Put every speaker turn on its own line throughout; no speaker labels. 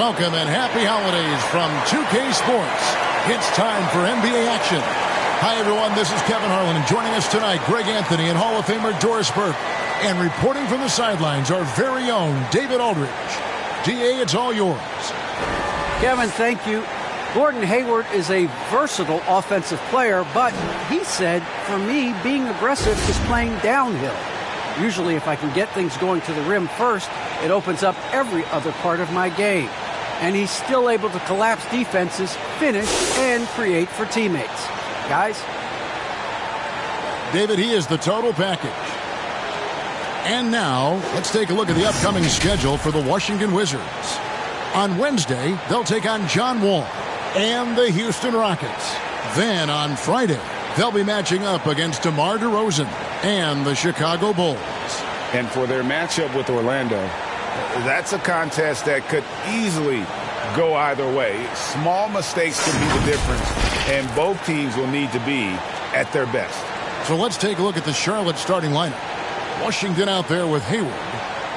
Welcome and happy holidays from 2K Sports. It's time for NBA action. Hi, everyone. This is Kevin Harlan, and joining us tonight, Greg Anthony and Hall of Famer Doris Burke. And reporting from the sidelines, our very own David Aldridge. DA, it's all yours.
Kevin, thank you. Gordon Hayward is a versatile offensive player, but he said, for me, being aggressive is playing downhill. Usually, if I can get things going to the rim first, it opens up every other part of my game. And he's still able to collapse defenses, finish, and create for teammates. Guys?
David, he is the total package. And now, let's take a look at the upcoming schedule for the Washington Wizards. On Wednesday, they'll take on John Wall and the Houston Rockets. Then on Friday, they'll be matching up against DeMar DeRozan and the Chicago Bulls.
And for their matchup with Orlando, that's a contest that could easily go either way. Small mistakes could be the difference, and both teams will need to be at their best.
So let's take a look at the Charlotte starting lineup. Washington out there with Hayward.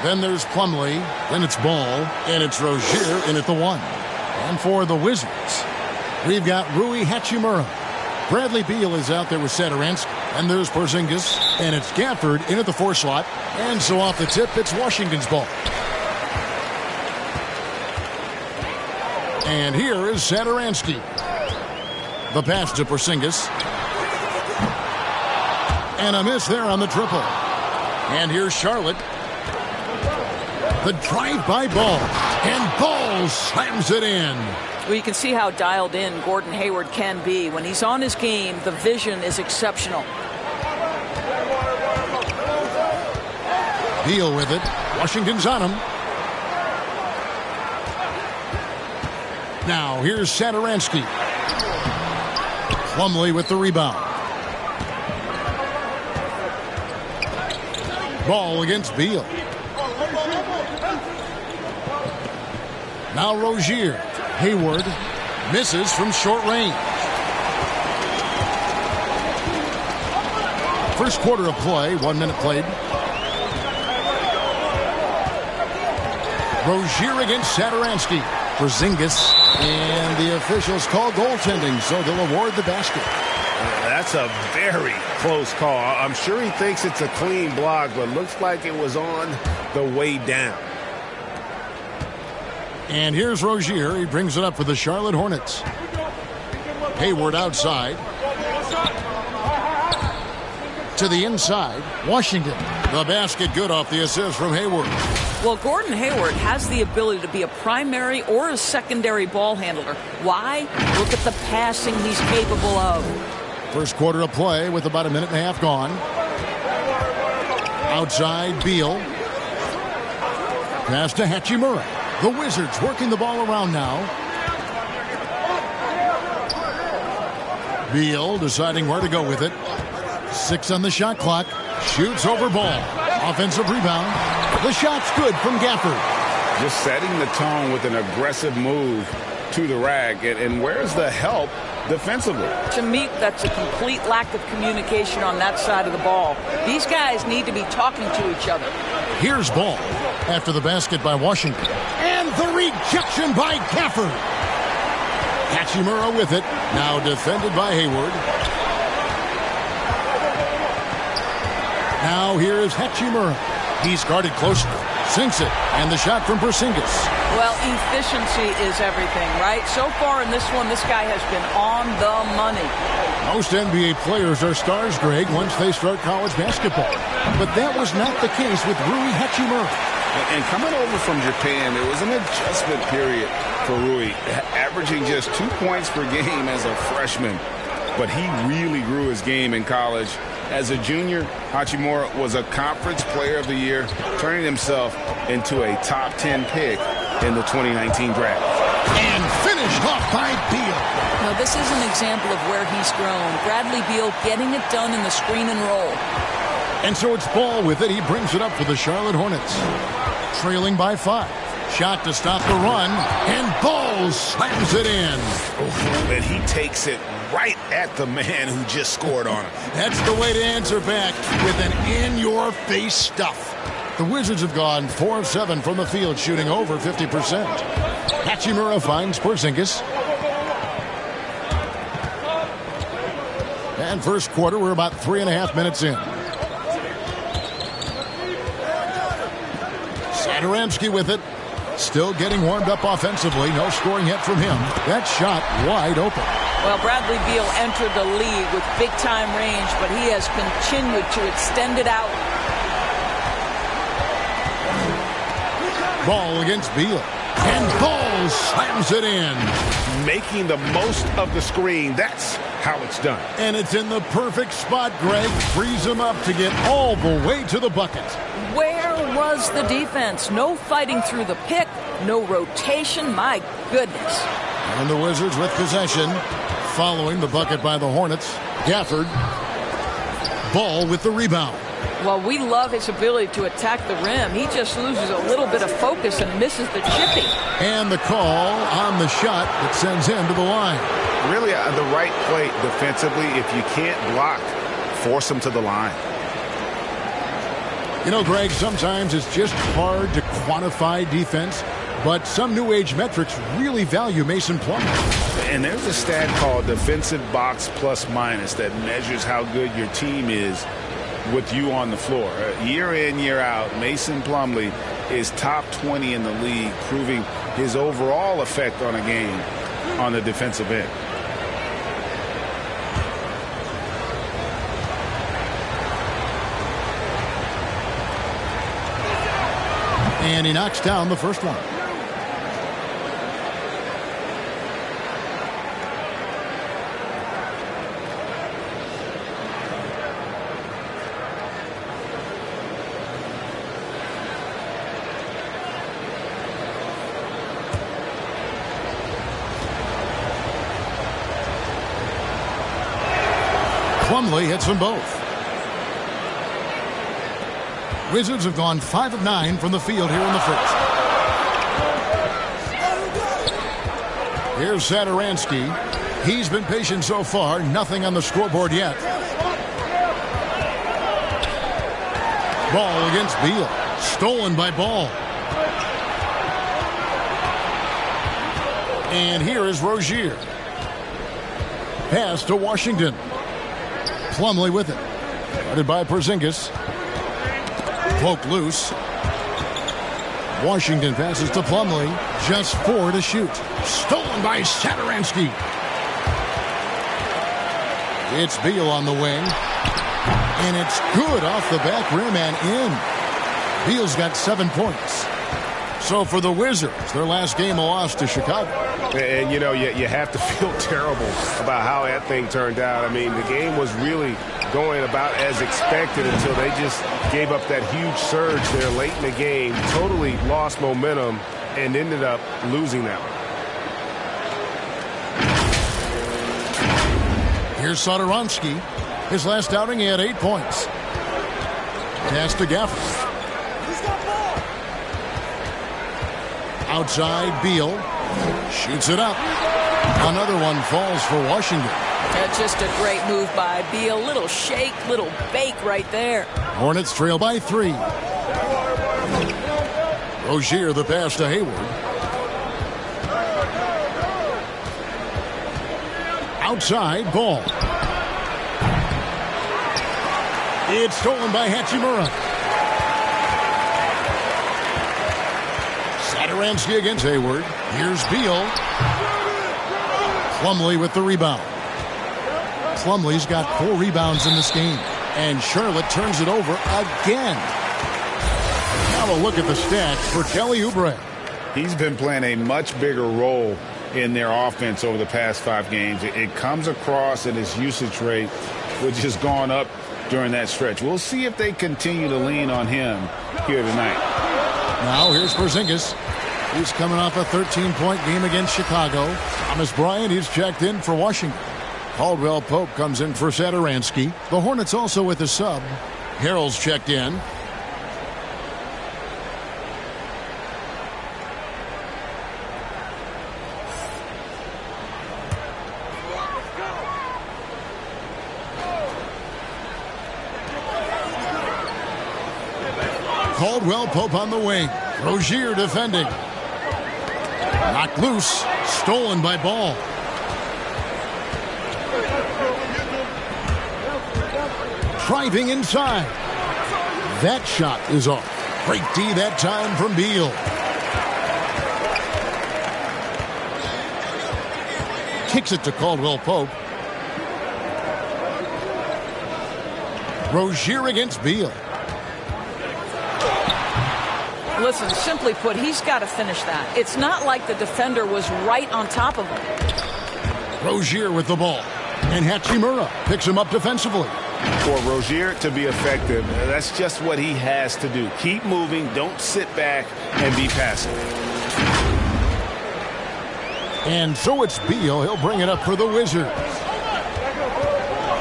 Then there's Plumlee. Then it's Ball. And it's Rozier in at the 1. And for the Wizards, we've got Rui Hachimura. Bradley Beal is out there with Satoransky. And there's Porzingis. And it's Gafford in at the 4 slot. And so off the tip, it's Washington's ball. And here is Satoransky. The pass to Porzingis. And a miss there on the triple. And here's Charlotte. The drive by Ball. And Ball slams it in.
Well, you can see how dialed in Gordon Hayward can be. When he's on his game, the vision is exceptional.
Beal with it. Washington's on him. Now here's Satoransky. Plumlee with the rebound. Ball against Beal. Now Rozier. Hayward misses from short range. First quarter of play, 1 minute played. Rozier against Satoransky. Porzingis, and the officials call goaltending, so they'll award the basket.
That's a very close call. I'm sure he thinks it's a clean block, but looks like it was on the way down.
And here's Rozier. He brings it up for the Charlotte Hornets. Hayward outside. To the inside. Washington. The basket good off the assist from Hayward.
Well, Gordon Hayward has the ability to be a primary or a secondary ball handler. Why? Look at the passing he's capable of.
First quarter of play with about a minute and a half gone. Outside, Beal. Pass to Hachimura. The Wizards working the ball around now. Beal deciding where to go with it. 6 on the shot clock. Shoots over Ball. Offensive rebound. The shot's good from Gafford.
Just setting the tone with an aggressive move to the rack. And where's the help defensively?
To me, that's a complete lack of communication on that side of the ball. These guys need to be talking to each other.
Here's Ball after the basket by Washington. And the rejection by Gafford. Hachimura with it. Now defended by Hayward. Now here is Hachimura. He's guarded closely. Sinks it. And the shot from Porzingis.
Well, efficiency is everything, right? So far in this one, this guy has been on the money.
Most NBA players are stars, Greg, once they start college basketball. But that was not the case with Rui Hachimura.
And coming over from Japan, there was an adjustment period for Rui, averaging just 2 points per game as a freshman. But he really grew his game in college. As a junior, Hachimura was a Conference Player of the Year, turning himself into a top 10 pick in the 2019 draft.
And finished off by Beal.
Now, this is an example of where he's grown. Bradley Beal getting it done in the screen and roll.
And so it's Ball with it. He brings it up for the Charlotte Hornets. Trailing by 5. Shot to stop the run. And Ball slams it in.
And he takes it right at the man who just scored on him.
That's the way to answer back with an in-your-face stuff. The Wizards have gone 4 of 7 from the field, shooting over 50%. Hachimura finds Porzingis. And first quarter, we're about 3.5 minutes in. Satoransky with it. Still getting warmed up offensively. No scoring yet from him. That shot wide open.
Well, Bradley Beal entered the league with big-time range, but he has continued to extend it out.
Ball against Beal. And Ball slams it in.
Making the most of the screen. That's how it's done.
And it's in the perfect spot, Greg. Frees him up to get all the way to the bucket.
Where was the defense? No fighting through the pick. No rotation. My goodness.
And the Wizards with possession. Following the bucket by the Hornets. Gafford. Ball with the rebound.
Well, we love his ability to attack the rim. He just loses a little bit of focus and misses the chipping.
And the call on the shot that sends him to the line.
Really the right play defensively. If you can't block, force him to the line.
You know, Greg, sometimes it's just hard to quantify defense, but some new age metrics really value Mason Plumlee.
And there's a stat called defensive box plus minus that measures how good your team is with you on the floor. Year in, year out, Mason Plumlee is top 20 in the league, proving his overall effect on a game on the defensive end.
And he knocks down the first one. Plumlee hits them both. Wizards have gone 5 of 9 from the field here in the first. Here's Satoransky. He's been patient so far. Nothing on the scoreboard yet. Ball against Beal. Stolen by Ball. And here is Rozier. Pass to Washington. Plumlee with it. Guarded by Porzingis. Poke loose. Washington passes to Plumlee. Just 4 to shoot. Stolen by Satoransky. It's Beal on the wing. And it's good off the back rim and in. Beal's got 7 points. So for the Wizards, their last game a loss to Chicago.
And, you know, you have to feel terrible about how that thing turned out. I mean, the game was really going about as expected until they just gave up that huge surge there late in the game, totally lost momentum, and ended up losing that one.
Here's Satoransky. His last outing, he had 8 points. Pass to Gafford. Outside, Beal shoots it up. Another one falls for Washington.
That's just a great move by Beal. Little shake, little bake right there.
Hornets trail by 3. Rozier the pass to Hayward. Outside, Ball. It's stolen by Hachimura. Satoransky against Hayward. Here's Beal. Plumlee with the rebound. Plumlee's got 4 rebounds in this game. And Charlotte turns it over again. Now a look at the stats for Kelly Oubre.
He's been playing a much bigger role in their offense over the past 5 games. It comes across in his usage rate, which has gone up during that stretch. We'll see if they continue to lean on him here tonight.
Now here's Porzingis. He's coming off a 13-point game against Chicago. Thomas Bryant, he's checked in for Washington. Caldwell Pope comes in for Satoransky. The Hornets also with a sub. Harrell's checked in. Caldwell Pope on the wing. Rozier defending. Knocked loose. Stolen by Ball. Driving inside. That shot is off. Great D that time from Beal. Kicks it to Caldwell Pope. Rozier against Beal.
Listen, simply put, he's got to finish that. It's not like the defender was right on top of him.
Rozier with the ball. And Hachimura picks him up defensively.
For Rozier to be effective, that's just what he has to do. Keep moving, don't sit back and be passive.
And so it's Beal. He'll bring it up for the Wizards.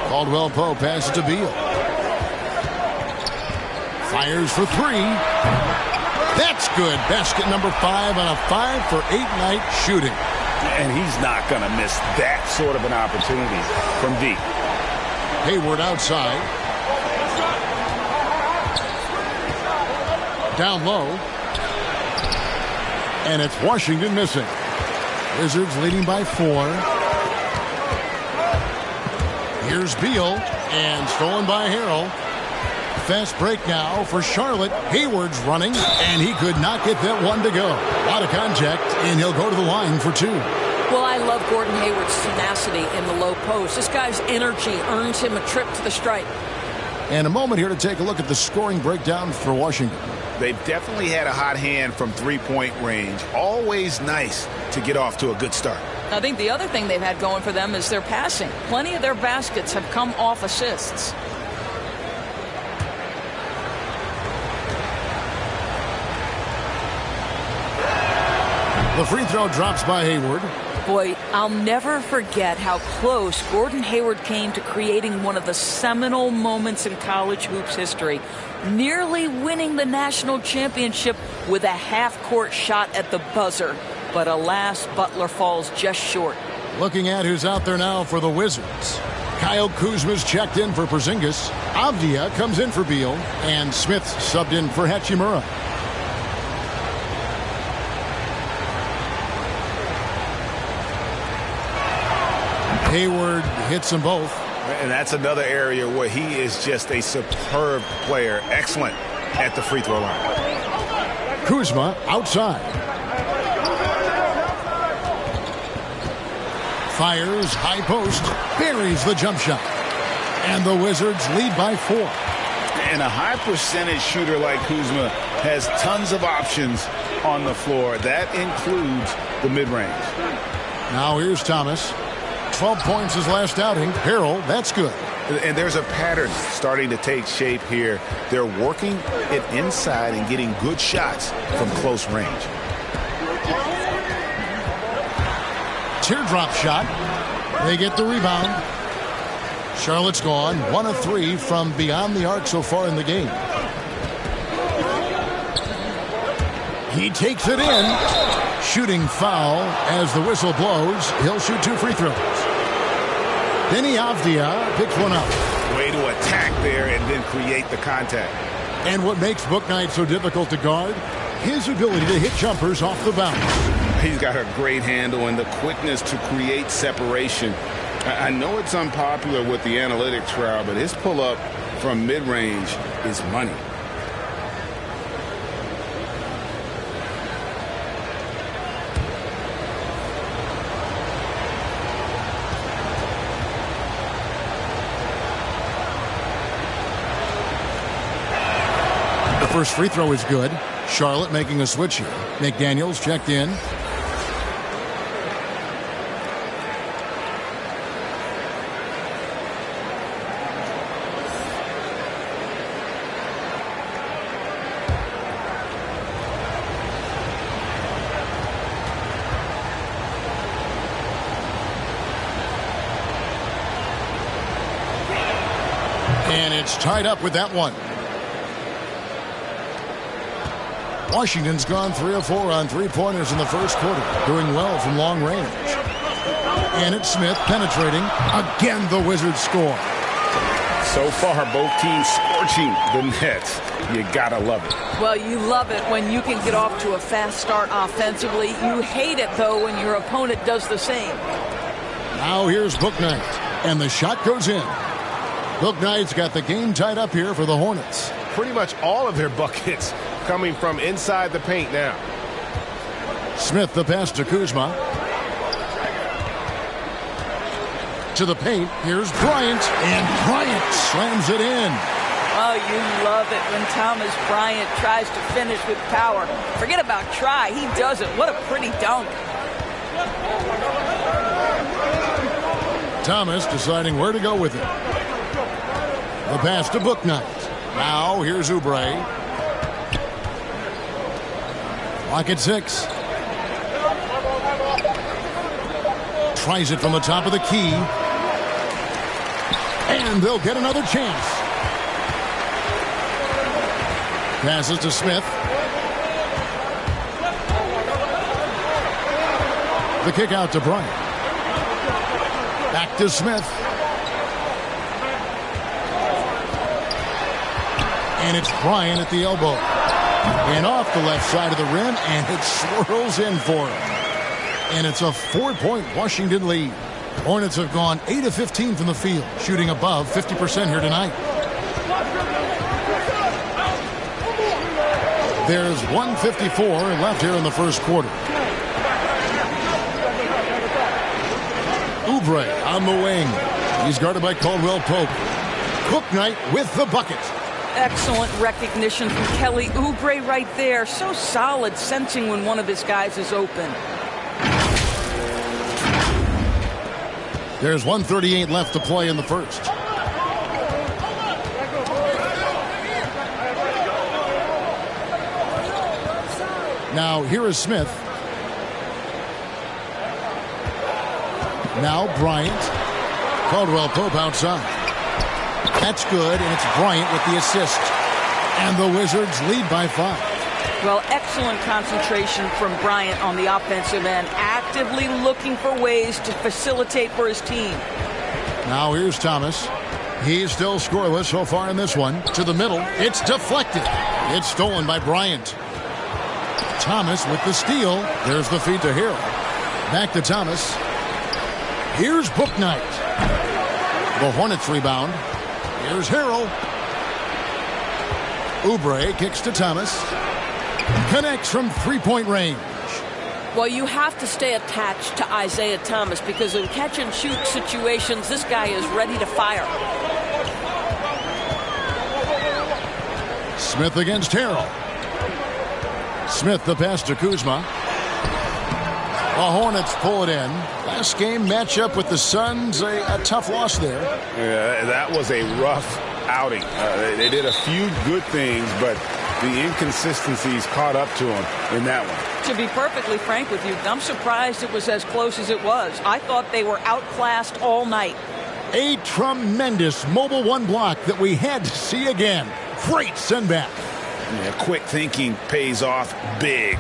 Caldwell Pope passes to Beal. Fires for three. That's good. Basket number 5 on a 5-for-8 night shooting.
And he's not going to miss that sort of an opportunity from deep.
Hayward outside. Down low. And it's Washington missing. Wizards leading by 4. Here's Beal. And stolen by Harrell. Fast break now for Charlotte. Hayward's running, and he could not get that one to go. A lot of contact, and he'll go to the line for 2.
Well, I love Gordon Hayward's tenacity in the low post. This guy's energy earns him a trip to the stripe.
And a moment here to take a look at the scoring breakdown for Washington.
They've definitely had a hot hand from three-point range. Always nice to get off to a good start.
I think the other thing they've had going for them is their passing. Plenty of their baskets have come off assists.
The free throw drops by Hayward.
Boy, I'll never forget how close Gordon Hayward came to creating one of the seminal moments in college hoops history, nearly winning the national championship with a half-court shot at the buzzer. But alas, Butler falls just short.
Looking at who's out there now for the Wizards. Kyle Kuzma's checked in for Porzingis. Avdia comes in for Beal. And Smith subbed in for Hachimura. Hayward hits them both.
And that's another area where he is just a superb player. Excellent at the free throw line.
Kuzma outside. Fires high post. Buries the jump shot. And the Wizards lead by 4.
And a high percentage shooter like Kuzma has tons of options on the floor. That includes the mid-range.
Now here's Thomas. 12 points his last outing. Harrell, that's good.
And there's a pattern starting to take shape here. They're working it inside and getting good shots from close range.
Teardrop shot. They get the rebound. Charlotte's gone 1 of 3 from beyond the arc so far in the game. He takes it in. Shooting foul as the whistle blows. He'll shoot 2 free throws. Benny Avdia picks one up.
Way to attack there and then create the contact.
And what makes Bouknight so difficult to guard? His ability to hit jumpers off the bounce.
He's got a great handle and the quickness to create separation. I know it's unpopular with the analytics crowd, but his pull-up from mid-range is money.
First free throw is good. Charlotte making a switch here. McDaniels checked in. And it's tied up with that one. Washington's gone 3 of 4 on three-pointers in the first quarter, doing well from long range. And it's Smith penetrating. Again, the Wizards score.
So far, both teams scorching the Nets. You gotta love it.
Well, you love it when you can get off to a fast start offensively. You hate it, though, when your opponent does the same.
Now here's Bouknight, and the shot goes in. Bouknight's got the game tied up here for the Hornets.
Pretty much all of their buckets coming from inside the paint now.
Smith the pass to Kuzma. To the paint, here's Bryant, and Bryant slams it in.
Oh, you love it when Thomas Bryant tries to finish with power. Forget about try, he does it. What a pretty dunk. Thomas deciding where to go with it.
The pass to Bouknight. Now here's Oubre. Clock at 6. Tries it from the top of the key. And they'll get another chance. Passes to Smith. The kick out to Bryant. Back to Smith. And it's Bryant at the elbow. And off the left side of the rim, and it swirls in for him. And it's a 4-point Washington lead. Hornets have gone 8 of 15 from the field, shooting above 50% here tonight. There's 1:54 left here in the first quarter. Oubre on the wing. He's guarded by Caldwell Pope. Bouknight with the bucket.
Excellent recognition from Kelly Oubre right there. So solid, sensing when one of his guys is open.
There's 1:38 left to play in the first. Now here is Smith. Now Bryant. Caldwell Pope outside. That's good, and it's Bryant with the assist. And the Wizards lead by 5.
Well, excellent concentration from Bryant on the offensive end, actively looking for ways to facilitate for his team.
Now here's Thomas. He's still scoreless so far in this one. To the middle. It's deflected. It's stolen by Bryant. Thomas with the steal. There's the feed to Harrell. Back to Thomas. Here's Bouknight. The Hornets rebound. Here's Harrell. Oubre kicks to Thomas. Connects from three-point range.
Well, you have to stay attached to Isaiah Thomas because in catch-and-shoot situations, this guy is ready to fire.
Smith against Harrell. Smith the pass to Kuzma. The Hornets pull it in. Last game matchup with the Suns, a tough loss there.
Yeah, that was a rough outing. They did a few good things, but the inconsistencies caught up to them in that one.
To be perfectly frank with you, I'm surprised it was as close as it was. I thought they were outclassed all night.
A tremendous mobile one block that we had to see again. Great send back.
Yeah, quick thinking pays off big.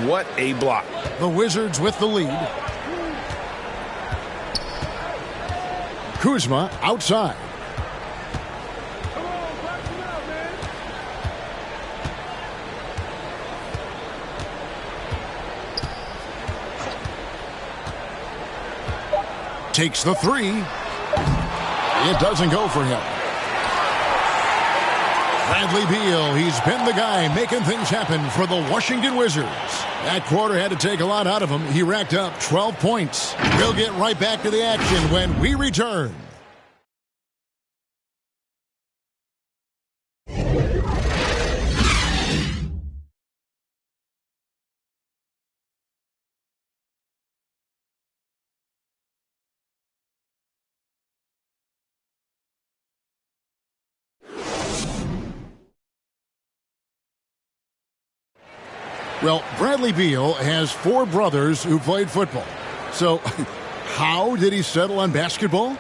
What a block.
The Wizards with the lead. Kuzma outside. Takes the three. It doesn't go for him. Bradley Beal, he's been the guy making things happen for the Washington Wizards. That quarter had to take a lot out of him. He racked up 12 points. We'll get right back to the action when we return. Well, Bradley Beal has 4 brothers who played football. So, how did he settle on basketball?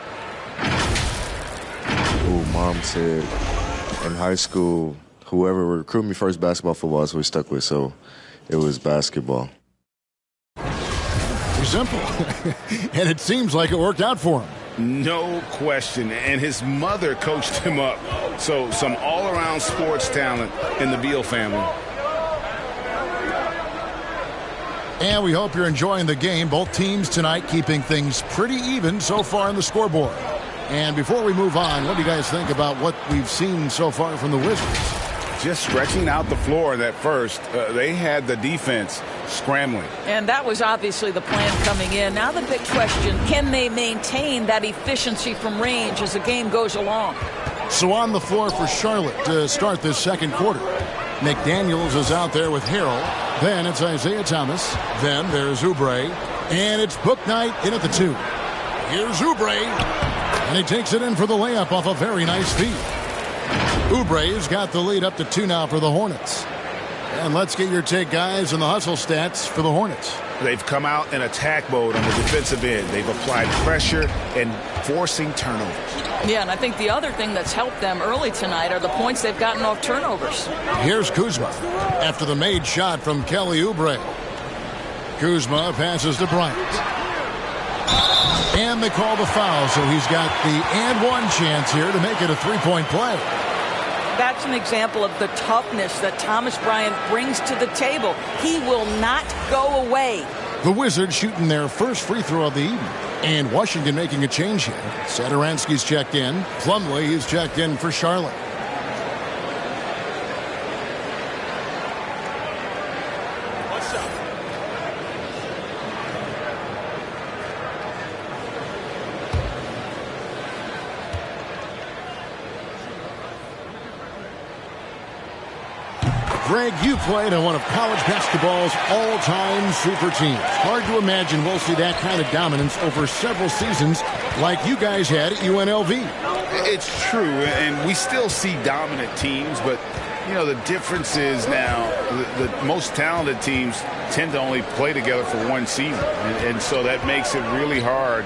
Oh, Mom said in high school, whoever recruited me first, basketball, football is what we stuck with. So, it was basketball.
Simple. And it seems like it worked out for him.
No question. And his mother coached him up. So some all-around sports talent in the Beal family.
And we hope you're enjoying the game. Both teams tonight keeping things pretty even so far in the scoreboard. And before we move on, what do you guys think about what we've seen so far from the Wizards?
Just stretching out the floor in that first. They had the defense scrambling.
And that was obviously the plan coming in. Now the big question, can they maintain that efficiency from range as the game goes along?
So on the floor for Charlotte to start this second quarter. McDaniels is out there with Harrell. Then it's Isaiah Thomas. Then there's Oubre. And it's Book Night in at the 2. Here's Oubre. And he takes it in for the layup off a very nice feed. Oubre's got the lead up to 2 now for the Hornets. And let's get your take, guys, on the hustle stats for the Hornets.
They've come out in attack mode on the defensive end. They've applied pressure and forcing turnovers.
Yeah, and I think the other thing that's helped them early tonight are the points they've gotten off turnovers.
Here's Kuzma after the made shot from Kelly Oubre. Kuzma passes to Bryant. And they call the foul, so he's got the and one chance here to make it a three-point play.
That's an example of the toughness that Thomas Bryant brings to the table. He will not go away.
The Wizards shooting their first free throw of the evening. And Washington making a change here. Satoransky's checked in. Plumlee is checked in for Charlotte. Greg, you played on one of college basketball's all-time super teams. Hard to imagine we'll see that kind of dominance over several seasons like you guys had at UNLV.
It's true, and we still see dominant teams, but, you know, the difference is now the most talented teams tend to only play together for one season, and so that makes it really hard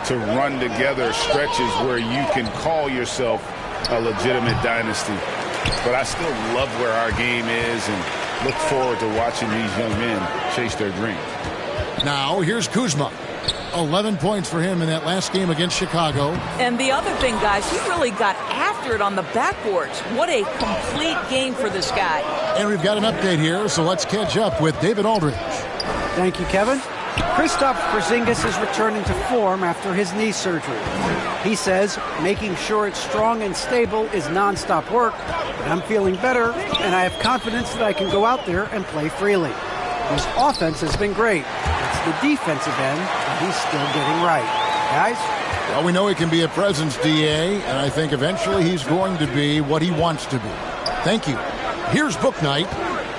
to run together stretches where you can call yourself a legitimate dynasty. But I still love where our game is and look forward to watching these young men chase their dreams.
Now, here's Kuzma. 11 points for him in that last game against Chicago.
And the other thing, guys, he really got after it on the backboards. What a complete game for this guy.
And we've got an update here, so let's catch up with David Aldridge.
Thank you, Kevin. Kristaps Porzingis is returning to form after his knee surgery. He says making sure it's strong and stable is nonstop work, but I'm feeling better, and I have confidence that I can go out there and play freely. His offense has been great. It's the defensive end that he's still getting right. Guys?
Well, we know he can be a presence, DA, and I think eventually he's going to be what he wants to be. Thank you. Here's Book Night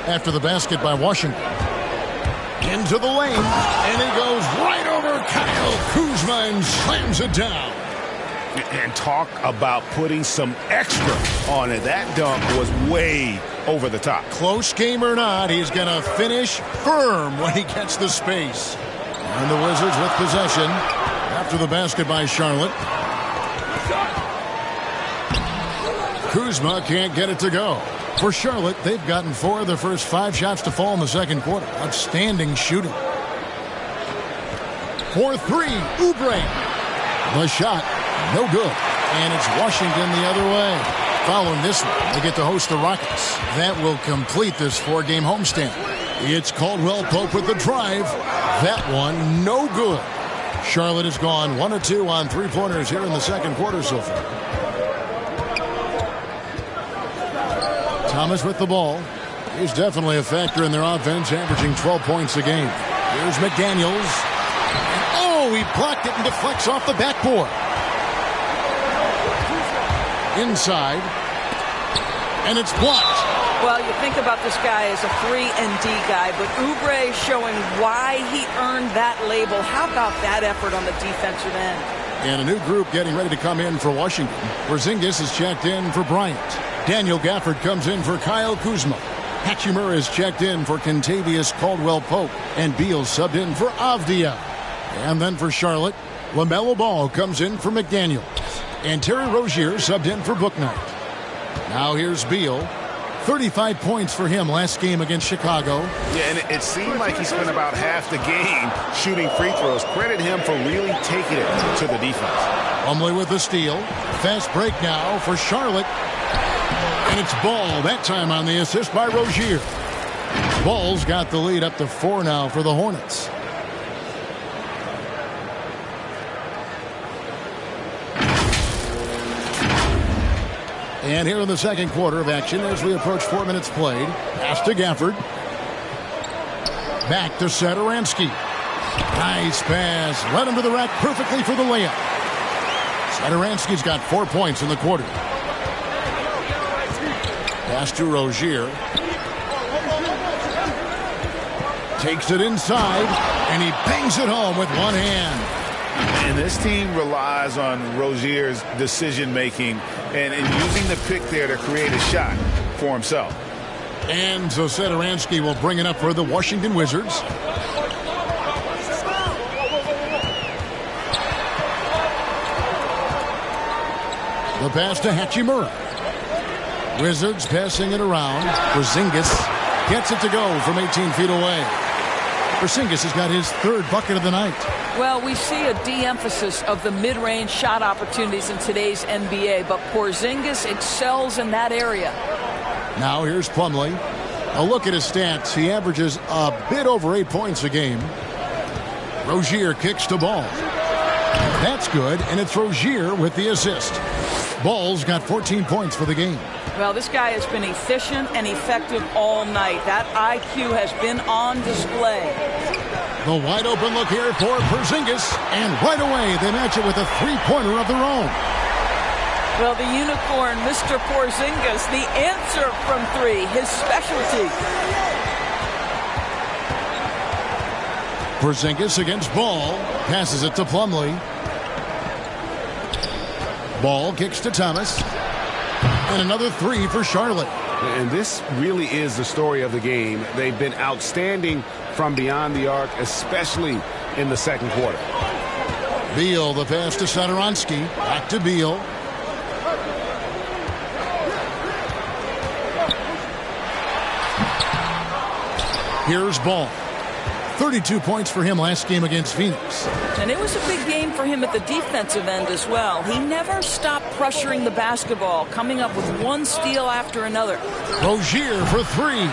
after the basket by Washington. Into the lane, and he goes right over Kyle Kuzma and slams it down.
And talk about putting some extra on it. That dunk was way over the top.
Close game or not, he's going to finish firm when he gets the space. And the Wizards with possession after the basket by Charlotte. Kuzma can't get it to go. For Charlotte, they've gotten 4 of their first 5 shots to fall in the second quarter. Outstanding shooting. For 3, Oubre. The shot, no good. And it's Washington the other way. Following this one, they get to host the Rockets. That will complete this 4-game homestand. It's Caldwell Pope with the drive. That one, no good. Charlotte has gone 1 of 2 on 3-pointers here in the second quarter so far. Thomas with the ball. He's definitely a factor in their offense, averaging 12 points a game. Here's McDaniels. And he blocked it and deflects off the backboard. Inside. And it's blocked.
Well, you think about this guy as a 3-and-D guy, but Oubre showing why he earned that label. How about that effort on the defensive end?
And a new group getting ready to come in for Washington. Porzingis is checked in for Bryant. Daniel Gafford comes in for Kyle Kuzma. Hachimura is checked in for Kentavious Caldwell-Pope. And Beal subbed in for Avdia. And then for Charlotte, LaMelo Ball comes in for McDaniels. And Terry Rozier subbed in for Book Night. Now here's Beal. 35 points for him last game against Chicago.
Yeah, and it seemed like he spent about half the game shooting free throws. Credit him for really taking it to the defense.
Plumlee with the steal. Fast break now for Charlotte. And it's Ball, that time on the assist by Rozier. Ball's got the lead up to 4 now for the Hornets. And here in the second quarter of action as we approach 4 minutes played. Pass to Gafford. Back to Satoransky. Nice pass. Led him to the rack perfectly for the layup. Satoransky's got 4 points in the quarter. Pass to Rozier. Takes it inside, and he bangs it home with one hand.
And this team relies on Rozier's decision-making and using the pick there to create a shot for himself.
And so Satoransky will bring it up for the Washington Wizards. The pass to Hachimura. Wizards passing it around. Porzingis gets it to go from 18 feet away. Porzingis has got his 3rd bucket of the night.
Well, we see a de-emphasis of the mid-range shot opportunities in today's NBA, but Porzingis excels in that area.
Now here's Plumlee. A look at his stats. He averages a bit over 8 points a game. Rozier kicks to Ball. That's good, and it's Rozier with the assist. Ball's got 14 points for the game.
Well, this guy has been efficient and effective all night. That IQ has been on display.
The wide open look here for Porzingis, and right away they match it with a 3-pointer of their own.
Well, the unicorn, Mr. Porzingis, the answer from 3, his specialty.
Porzingis against Ball, passes it to Plumlee. Ball kicks to Thomas. And another 3 for Charlotte.
And this really is the story of the game. They've been outstanding from beyond the arc, especially in the second quarter.
Beal, the pass to Satoransky. Back to Beal. Here's Ball. 32 points for him last game against Phoenix.
And it was a big game for him at the defensive end as well. He never stopped pressuring the basketball, coming up with one steal after another.
Rozier for 3.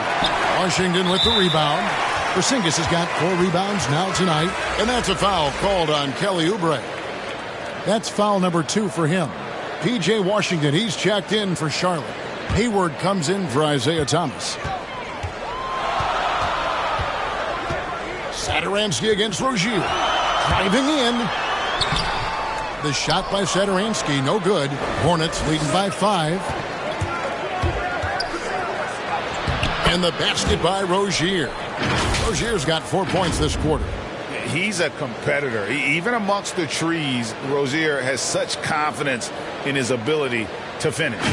Washington with the rebound. Porzingis has got 4 rebounds now tonight. And that's a foul called on Kelly Oubre. That's foul number 2 for him. P.J. Washington, he's checked in for Charlotte. Hayward comes in for Isaiah Thomas. Satoransky against Rozier. Driving in. The shot by Satoransky, no good. Hornets leading by 5. And the basket by Rozier. Rozier's got 4 points this quarter.
He's a competitor. Even amongst the trees, Rozier has such confidence in his ability to finish.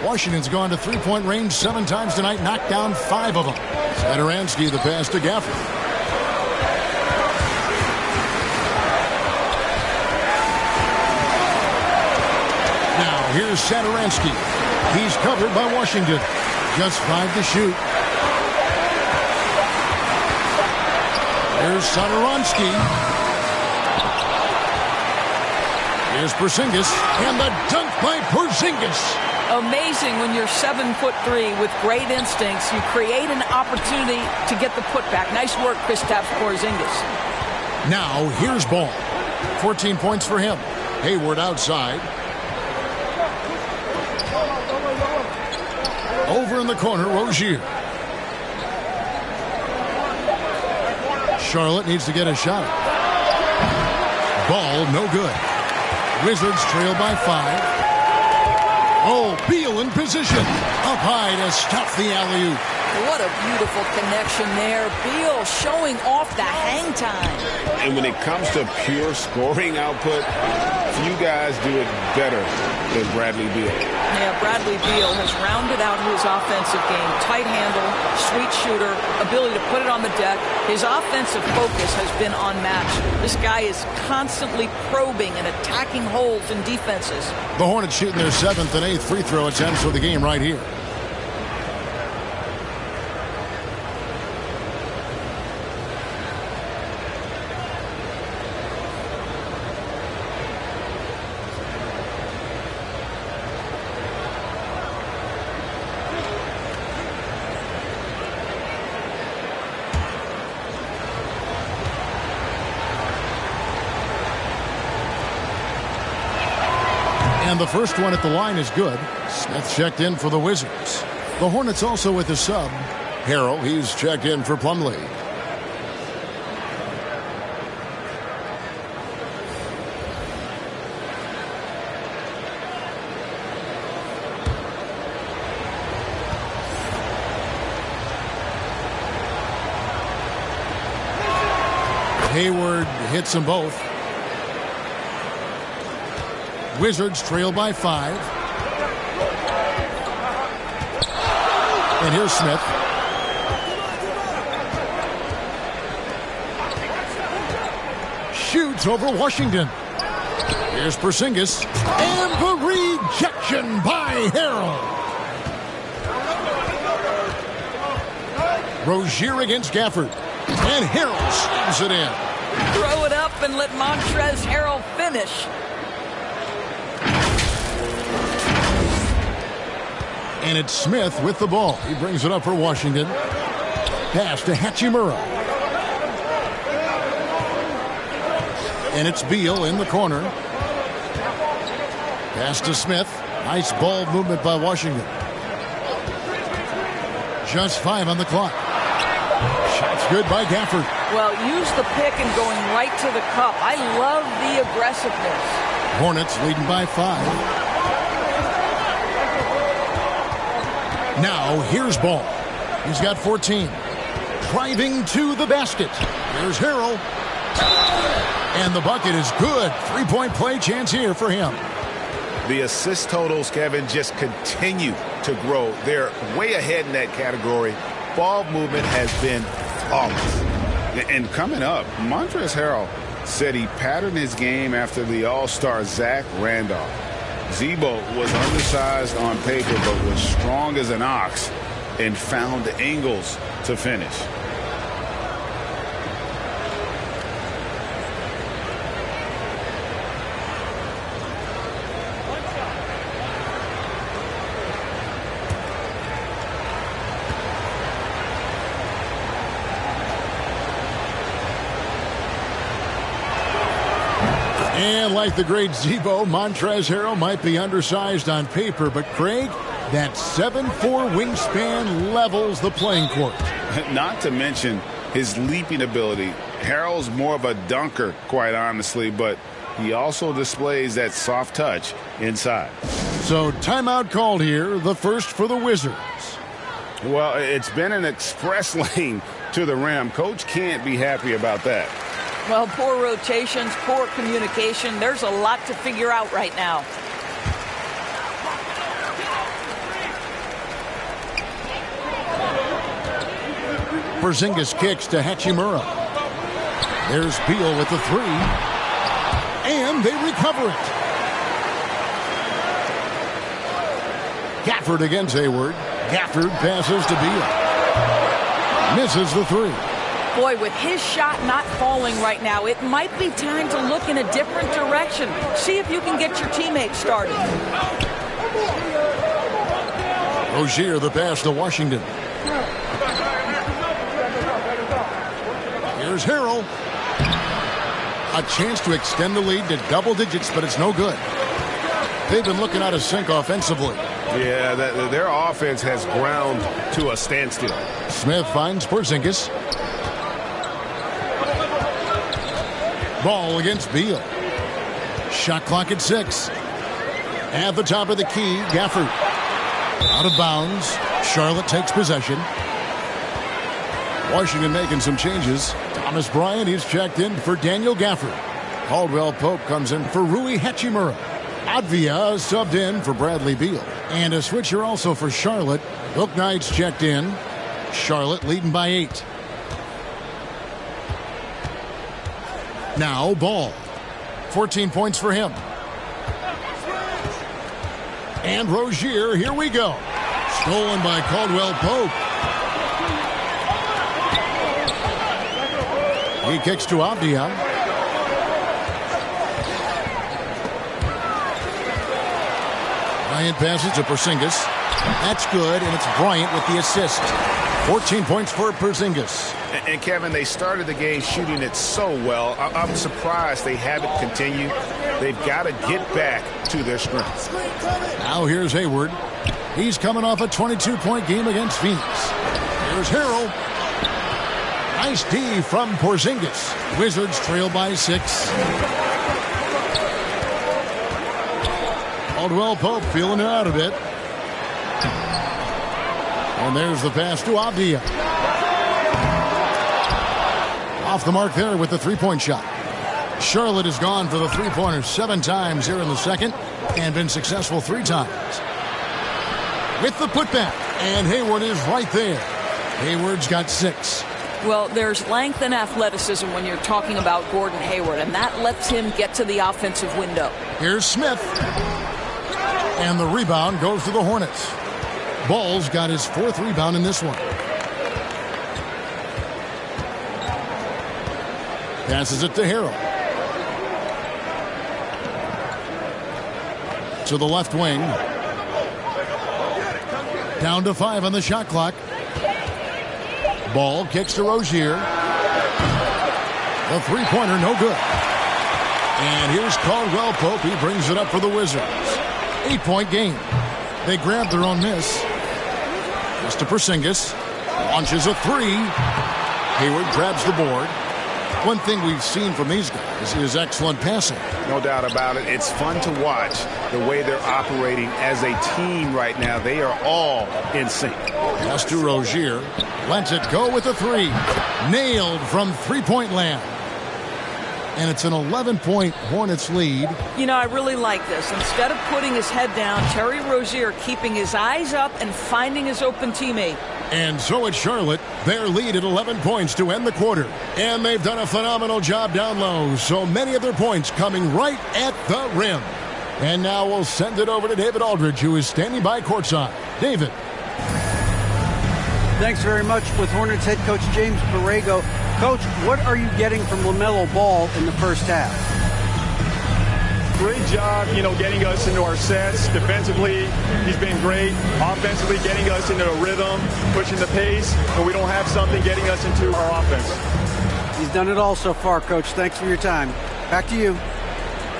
Washington's gone to 3-point range 7 times tonight, knocked down 5 of them. Satoransky, the pass to Gafford. Now, here's Satoransky. He's covered by Washington. Just 5 to shoot. Here's Satoransky. Here's Porzingis. And the dunk by Porzingis.
Amazing when you're 7'3" with great instincts. You create an opportunity to get the putback. Nice work, Kristaps Porzingis.
Now, here's Ball. 14 points for him. Hayward outside. Over in the corner, Rozier. Charlotte needs to get a shot. Ball, no good. Wizards trail by 5. Oh, Beal in position. Up high to stop the alley-oop.
What a beautiful connection there. Beal showing off the hang time.
And when it comes to pure scoring output, few guys do it better than Bradley Beal.
Yeah, Bradley Beal has rounded out his offensive game. Tight handle, sweet shooter, ability to put it on the deck. His offensive focus has been unmatched. This guy is constantly probing and attacking holes in defenses.
The Hornets shooting their 7th and 8th free throw attempts for the game right here. And the first one at the line is good. Smith checked in for the Wizards. The Hornets also with a sub. Harrell, he's checked in for Plumlee. Hayward hits them both. Wizards trail by 5. And here's Smith. Shoots over Washington. Here's Porzingis. And the rejection by Harrell. Rozier against Gafford. And Harrell slams it in.
Throw it up and let Montrezl Harrell finish.
And it's Smith with the ball. He brings it up for Washington. Pass to Hachimura. And it's Beal in the corner. Pass to Smith. Nice ball movement by Washington. Just 5 on the clock. Shot's good by Gafford.
Well, use the pick and going right to the cup. I love the aggressiveness.
Hornets leading by 5. Now, here's Ball. He's got 14. Driving to the basket. Here's Harrell. And the bucket is good. 3-point play chance here for him.
The assist totals, Kevin, just continue to grow. They're way ahead in that category. Ball movement has been flawless. And coming up, Montrezl Harrell said he patterned his game after the All-Star Zach Randolph. Zebo was undersized on paper but was strong as an ox and found angles to finish.
And like the great Zebo, Montrezl Harrell might be undersized on paper, but Craig, that 7'4" wingspan levels the playing court.
Not to mention his leaping ability. Harrell's more of a dunker, quite honestly, but he also displays that soft touch inside.
So timeout called here, the first for the Wizards.
Well, it's been an express lane to the rim. Coach can't be happy about that.
Well, poor rotations, poor communication. There's a lot to figure out right now.
Porzingis kicks to Hachimura. There's Beal with the 3. And they recover it. Gafford against Hayward. Gafford passes to Beal. Misses the 3.
Boy, with his shot not falling right now, it might be time to look in a different direction. See if you can get your teammates started.
Rozier the pass to Washington. Here's Harrell. A chance to extend the lead to double digits, but it's no good. They've been looking out of sync offensively.
Yeah, their offense has ground to a standstill.
Smith finds Porzingis. Ball against Beal. Shot clock at 6. At the top of the key, Gafford. Out of bounds. Charlotte takes possession. Washington making some changes. Thomas Bryant, he's checked in for Daniel Gafford. Caldwell Pope comes in for Rui Hachimura. Advia subbed in for Bradley Beal. And a switcher also for Charlotte. Hook Knight's checked in. Charlotte leading by 8. Now Ball. 14 points for him. And Rozier, here we go. Stolen by Caldwell Pope. He kicks to Avdia. Bryant passes to Porzingis. That's good, and it's Bryant with the assist. 14 points for Porzingis.
And Kevin, they started the game shooting it so well. I'm surprised they haven't continued. They've got to get back to their strengths.
Now here's Hayward. He's coming off a 22-point game against Phoenix. Here's Harrell. Nice D from Porzingis. Wizards trail by 6. Caldwell Pope feeling it out a bit. And there's the pass to Avdia. Off the mark there with the three-point shot. Charlotte has gone for the three-pointer 7 times here in the second and been successful 3 times. With the putback, and Hayward is right there. Hayward's got 6.
Well, there's length and athleticism when you're talking about Gordon Hayward, and that lets him get to the offensive window.
Here's Smith. And the rebound goes to the Hornets. Ball's got his 4th rebound in this one. Passes it to Harrell. To the left wing. Down to 5 on the shot clock. Ball kicks to Rozier. The three-pointer, no good. And here's Caldwell Pope. He brings it up for the Wizards. 8-point game. They grab their own miss. Just to Porzingis. Launches a 3. Hayward grabs the board. One thing we've seen from these guys is excellent passing.
No doubt about it. It's fun to watch the way they're operating as a team right now. They are all in sync.
Pass to Rozier. Lets it go with a 3. Nailed from three-point land. And it's an 11-point Hornets lead.
You know, I really like this. Instead of putting his head down, Terry Rozier keeping his eyes up and finding his open teammate.
And so it's Charlotte. Their lead at 11 points to end the quarter. And they've done a phenomenal job down low. So many of their points coming right at the rim. And now we'll send it over to David Aldridge, who is standing by courtside. David.
Thanks very much. With Hornets head coach James Borrego. Coach, what are you getting from LaMelo Ball in the first half?
Great job, getting us into our sets. Defensively, he's been great. Offensively, getting us into a rhythm, pushing the pace, but we don't have something getting us into our offense.
He's done it all so far, Coach. Thanks for your time. Back to you.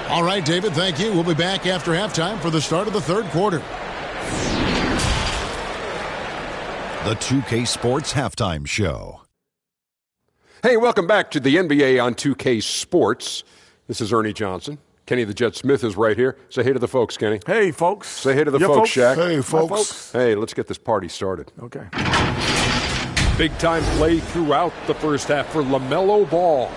All right, David, thank you. We'll be back after halftime for the start of the third quarter.
The 2K Sports Halftime Show.
Hey, welcome back to the NBA on 2K Sports. This is Ernie Johnson. Kenny the Jet Smith is right here. Say hey to the folks, Kenny.
Hey, folks.
Say hey to the folks, Shaq.
Hey, folks.
Hey, let's get this party started.
Okay.
Big-time play throughout the first half for LaMelo Ball.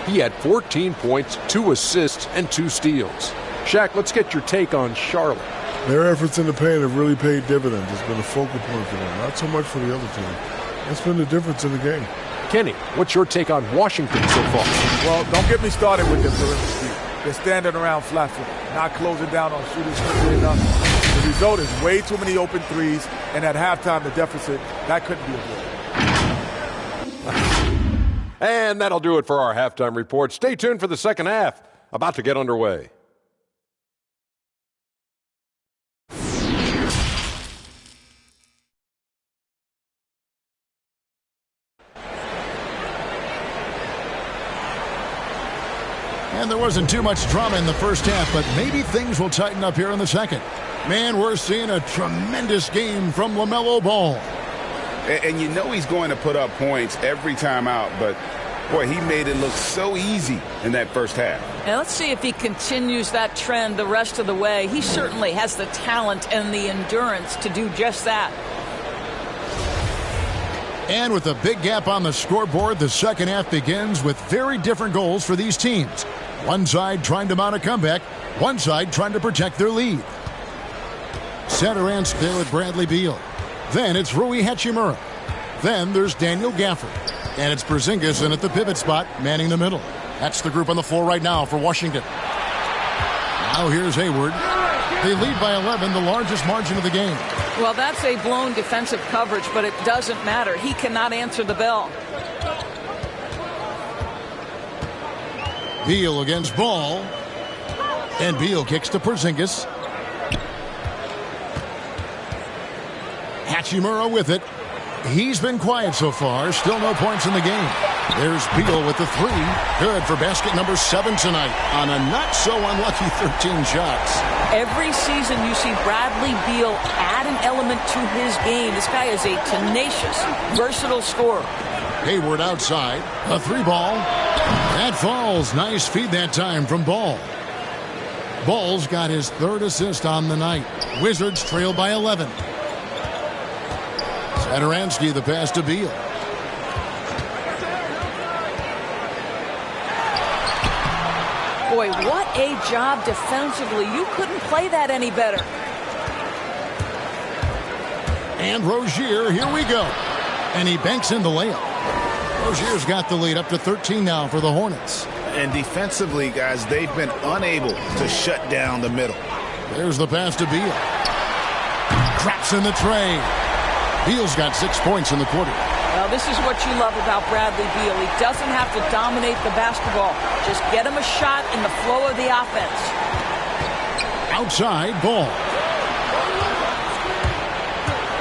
He had 14 points, 2 assists, and 2 steals. Shaq, let's get your take on Charlotte.
Their efforts in the paint have really paid dividends. It's been a focal point for them. Not so much for the other team. That's been the difference in the game.
Kenny, what's your take on Washington so far?
Well, don't get me started with the perimeter. They're standing around flat-footed, not closing down on shooters quickly enough. The result is way too many open threes, and at halftime, the deficit, that couldn't be avoided.
And that'll do it for our halftime report. Stay tuned for the second half, about to get underway.
And there wasn't too much drama in the first half, but maybe things will tighten up here in the second. Man, we're seeing a tremendous game from LaMelo Ball.
And you know he's going to put up points every time out, but, boy, he made it look so easy in that first half.
Now let's see if he continues that trend the rest of the way. He certainly has the talent and the endurance to do just that.
And with a big gap on the scoreboard, the second half begins with very different goals for these teams. One side trying to mount a comeback. One side trying to protect their lead. Satoransky there with Bradley Beal. Then it's Rui Hachimura. Then there's Daniel Gafford. And it's Porzingis in at the pivot spot, manning the middle. That's the group on the floor right now for Washington. Now here's Hayward. They lead by 11, the largest margin of the game.
Well, that's a blown defensive coverage, but it doesn't matter. He cannot answer the bell.
Beal against Ball. And Beal kicks to Porzingis. Hachimura with it. He's been quiet so far. Still no points in the game. There's Beal with the three. Good for basket number 7 tonight on a not-so-unlucky 13 shots.
Every season you see Bradley Beal add an element to his game. This guy is a tenacious, versatile scorer.
Hayward outside. A 3-ball. That falls. Nice feed that time from Ball. Ball's got his 3rd assist on the night. Wizards trail by 11. Satoransky the pass to Beal.
Boy, what a job defensively. You couldn't play that any better.
And Rozier, here we go. And he banks in the layup. Rozier's got the lead up to 13 now for the Hornets.
And defensively, guys, they've been unable to shut down the middle.
There's the pass to Beal. Traps in the tray. Beal's got 6 points in the quarter.
Well, this is what you love about Bradley Beal. He doesn't have to dominate the basketball. Just get him a shot in the flow of the offense.
Outside, Ball.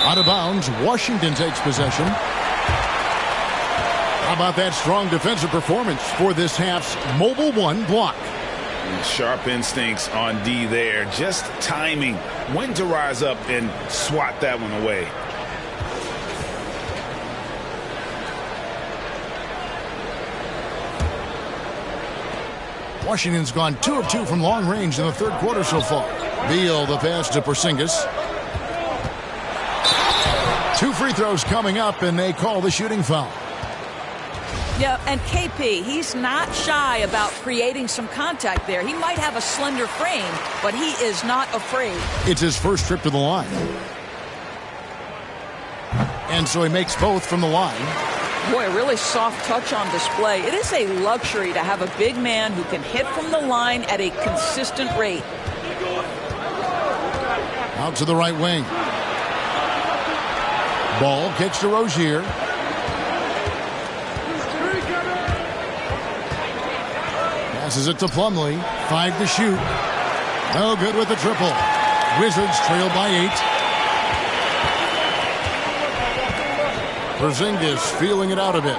Out of bounds, Washington takes possession. How about that strong defensive performance for this half's mobile 1 block?
Sharp instincts on D there. Just timing when to rise up and swat that one away.
Washington's gone 2 of 2 from long range in the 3rd quarter so far. Beal the pass to Porzingis. 2 free throws coming up, and they call the shooting foul.
Yeah, and KP, he's not shy about creating some contact there. He might have a slender frame, but he is not afraid.
It's his first trip to the line. And so he makes both from the line.
Boy, a really soft touch on display. It is a luxury to have a big man who can hit from the line at a consistent rate.
Out to the right wing. Ball kicks to Rozier. Passes it to Plumlee. 5 to shoot. No good with the triple. Wizards trail by 8. Porzingis feeling it out a bit.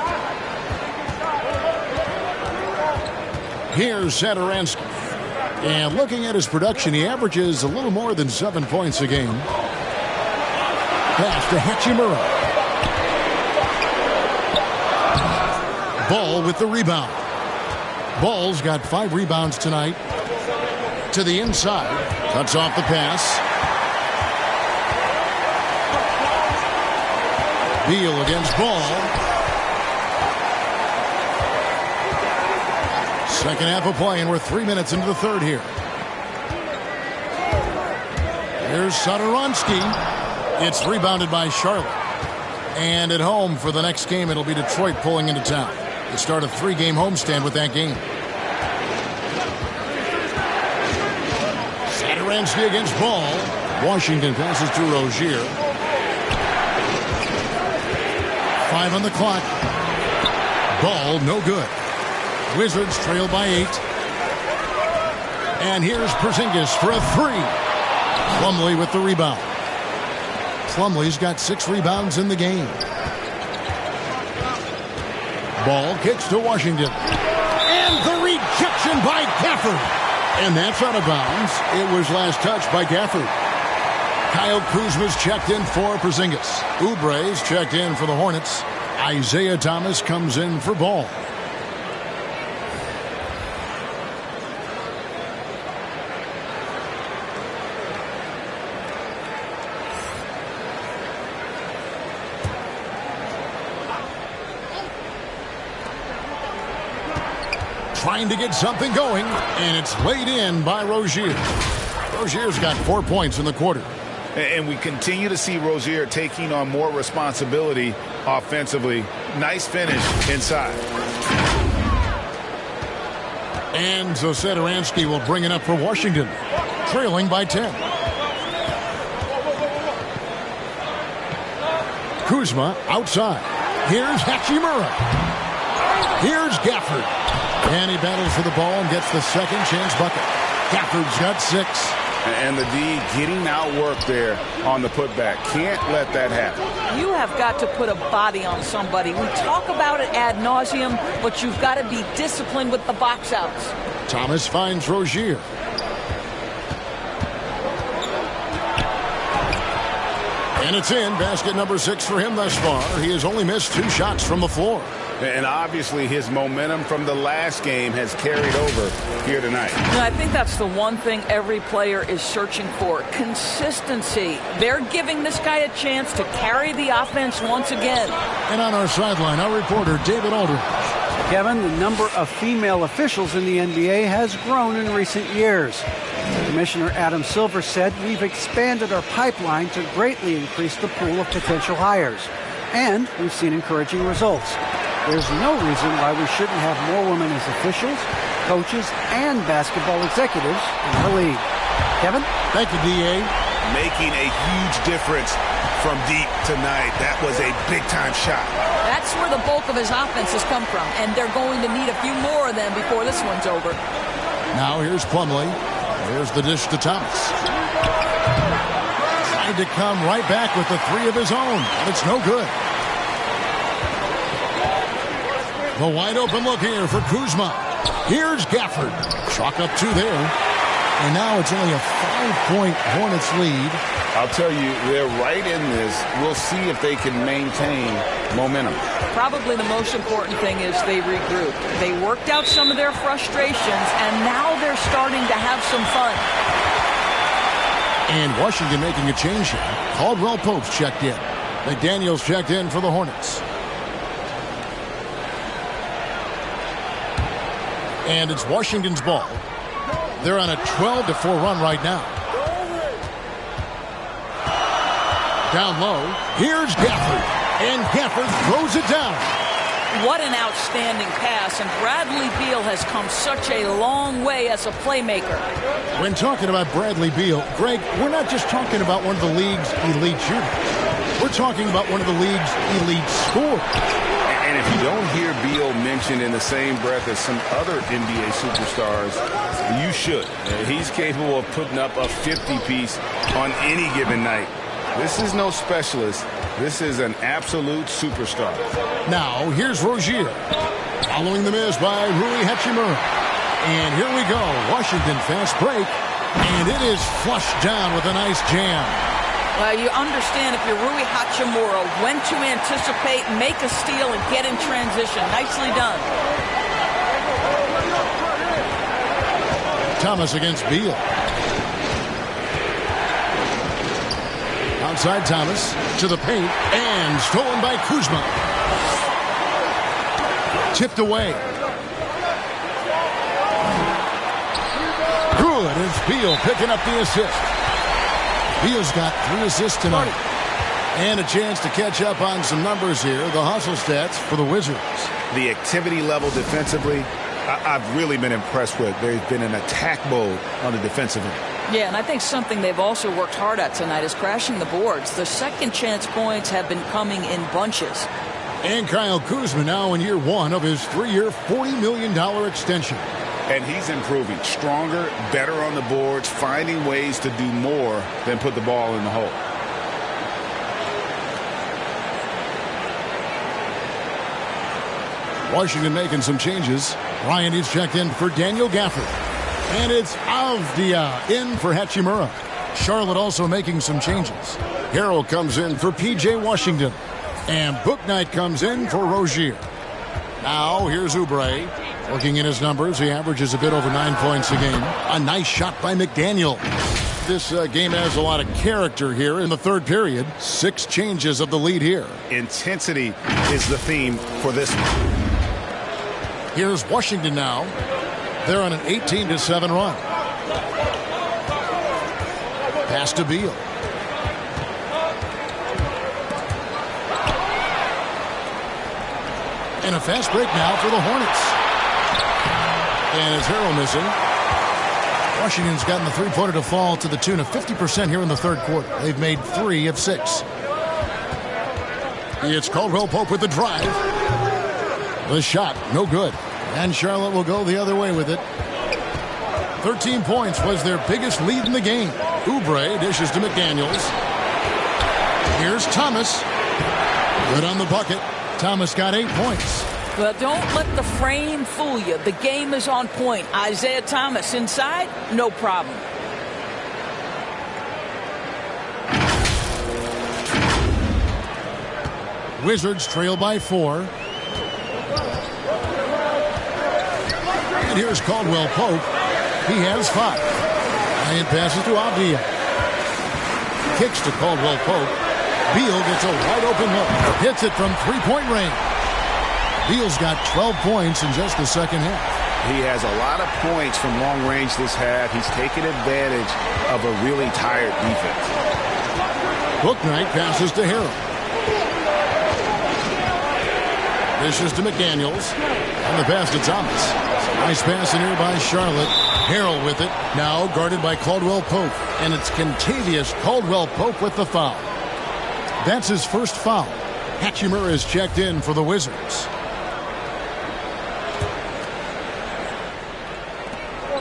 Here's Satoransky. And looking at his production, he averages a little more than 7 points a game. Pass to Hachimura. Ball with the rebound. Ball's got 5 rebounds tonight. To the inside. Cuts off the pass. Beal against Ball. Second half of play, and we're 3 minutes into the 3rd here. Here's Satoransky. It's rebounded by Charlotte. And at home for the next game, it'll be Detroit pulling into town. They start a 3-game homestand with that game. Satoransky against Ball. Washington passes to Rozier. 5 on the clock. Ball, no good. Wizards trail by 8. And here's Porzingis for a 3. Plumlee with the rebound. Plumlee's got 6 rebounds in the game. Ball kicks to Washington. And the rejection by Gafford. And that's out of bounds. It was last touched by Gafford. Kyle Kuzma's checked in for Porzingis. Oubre's checked in for the Hornets. Isaiah Thomas comes in for Ball. trying to get something going, and it's laid in by Rozier. Rozier's got 4 points in the quarter.
And we continue to see Rozier taking on more responsibility offensively. Nice finish inside.
And Zosetoransky will bring it up for Washington, trailing by 10. Kuzma outside. Here's Hachimura. Here's Gafford. And he battles for the ball and gets the second chance bucket. Gafford's got 6.
And the D getting outworked there on the putback. Can't let that happen.
You have got to put a body on somebody. We talk about it ad nauseum, but you've got to be disciplined with the box outs.
Thomas finds Rozier. And it's in. Basket number 6 for him thus far. He has only missed 2 shots from the floor.
And obviously his momentum from the last game has carried over here tonight.
And I think that's the one thing every player is searching for. Consistency. They're giving this guy a chance to carry the offense once again.
And on our sideline, our reporter, David Aldridge.
Kevin, the number of female officials in the NBA has grown in recent years. Commissioner Adam Silver said, "We've expanded our pipeline to greatly increase the pool of potential hires. And we've seen encouraging results. There's no reason why we shouldn't have more women as officials, coaches, and basketball executives in the league." Kevin?
Thank you, D.A.
Making a huge difference from deep tonight. That was a big-time shot.
That's where the bulk of his offense has come from, and they're going to need a few more of them before this one's over.
Now here's Plumlee. There's the dish to Thomas. Trying to come right back with the 3 of his own, but it's no good. The wide open look here for Kuzma. Here's Gafford. Chalk up 2 there. And now it's only a 5-point Hornets lead.
I'll tell you, they're right in this. We'll see if they can maintain momentum.
Probably the most important thing is they regrouped. They worked out some of their frustrations, and now they're starting to have some fun.
And Washington making a change here. Caldwell Pope's checked in. McDaniels checked in for the Hornets. And it's Washington's ball. They're on a 12-4 run right now. Down low. Here's Gafford. And Gafford throws it down.
What an outstanding pass. And Bradley Beal has come such a long way as a playmaker.
When talking about Bradley Beal, Greg, we're not just talking about one of the league's elite shooters. We're talking about one of the league's elite scorers.
And if you don't hear Beal mentioned in the same breath as some other NBA superstars, you should. He's capable of putting up a 50-piece on any given night. This is no specialist. This is an absolute superstar.
Now, here's Rozier. Following the miss by Rui Hachimura. And here we go. Washington fast break. And it is flushed down with a nice jam.
Well, you understand if you're Rui Hachimura when to anticipate, make a steal, and get in transition. Nicely done.
Thomas against Beal. Outside Thomas to the paint and stolen by Kuzma. Tipped away. Good. It's Beal picking up the assist. Beal's got 3 assists tonight. And a chance to catch up on some numbers here. The hustle stats for the Wizards.
The activity level defensively, I've really been impressed with. There's been an attack mode on the defensive end.
Yeah, and I think something they've also worked hard at tonight is crashing the boards. The second chance points have been coming in bunches.
And Kyle Kuzma now in year 1 of his 3-year, $40 million extension.
And he's improving. Stronger, better on the boards, finding ways to do more than put the ball in the hole.
Washington making some changes. Ryan is checked in for Daniel Gafford. And it's Avdia in for Hachimura. Charlotte also making some changes. Harrell comes in for P.J. Washington. And Bouknight comes in for Rozier. Now here's Oubre. Looking at his numbers, he averages a bit over 9 points a game. A nice shot by McDaniel. This game has a lot of character here in the third period. 6 changes of the lead here.
Intensity is the theme for this one.
Here's Washington now. They're on an 18-7 run. Pass to Beal. And a fast break now for the Hornets. And it's Harrell missing. Washington's gotten the three-pointer to fall to the tune of 50% here in the third quarter. They've made 3 of 6. It's Caldwell Pope with the drive. The shot, no good. And Charlotte will go the other way with it. 13 points was their biggest lead in the game. Oubre dishes to McDaniels. Here's Thomas. Good on the bucket. Thomas got 8 points.
Well, don't let the frame fool you. The game is on point. Isaiah Thomas inside, no problem.
Wizards trail by 4. And here's Caldwell Pope. He has 5. And passes to Avdia. Kicks to Caldwell Pope. Beal gets a wide open look. Hits it from three-point range. Beal's got 12 points in just the second half.
He has a lot of points from long range this half. He's taken advantage of a really tired defense.
Bouknight passes to Harrell. Dishes to McDaniels. And the pass to Thomas. Nice pass in here by Charlotte. Harrell with it. Now guarded by Caldwell Pope. And it's Kentavious Caldwell Pope with the foul. That's his first foul. Hatchimer is checked in for the Wizards.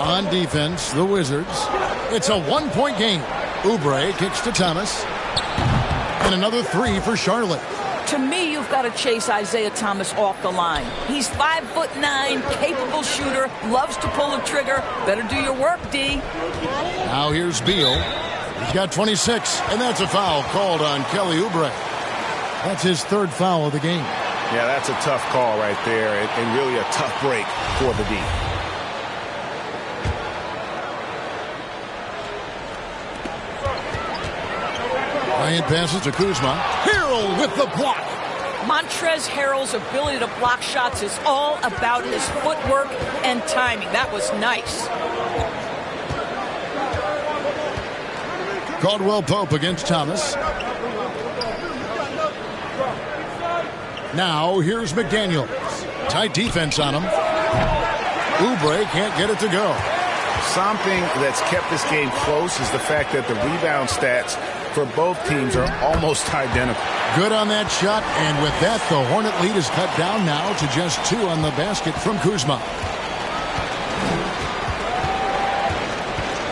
On defense, the Wizards. It's a one-point game. Oubre kicks to Thomas. And another 3 for Charlotte.
To me, you've got to chase Isaiah Thomas off the line. He's 5'9", capable shooter, loves to pull a trigger. Better do your work, D.
Now here's Beal. He's got 26, and that's a foul called on Kelly Oubre. That's his third foul of the game.
Yeah, that's a tough call right there, and really a tough break for the D.
Bryant passes to Kuzma. Harrell with the block.
Montrezl Harrell's ability to block shots is all about his footwork and timing. That was nice.
Caldwell Pope against Thomas. Now here's McDaniels. Tight defense on him. Oubre can't get it to go.
Something that's kept this game close is the fact that the rebound stats for both teams are almost identical.
Good on that shot, and with that, the Hornet lead is cut down now to just 2 on the basket from Kuzma.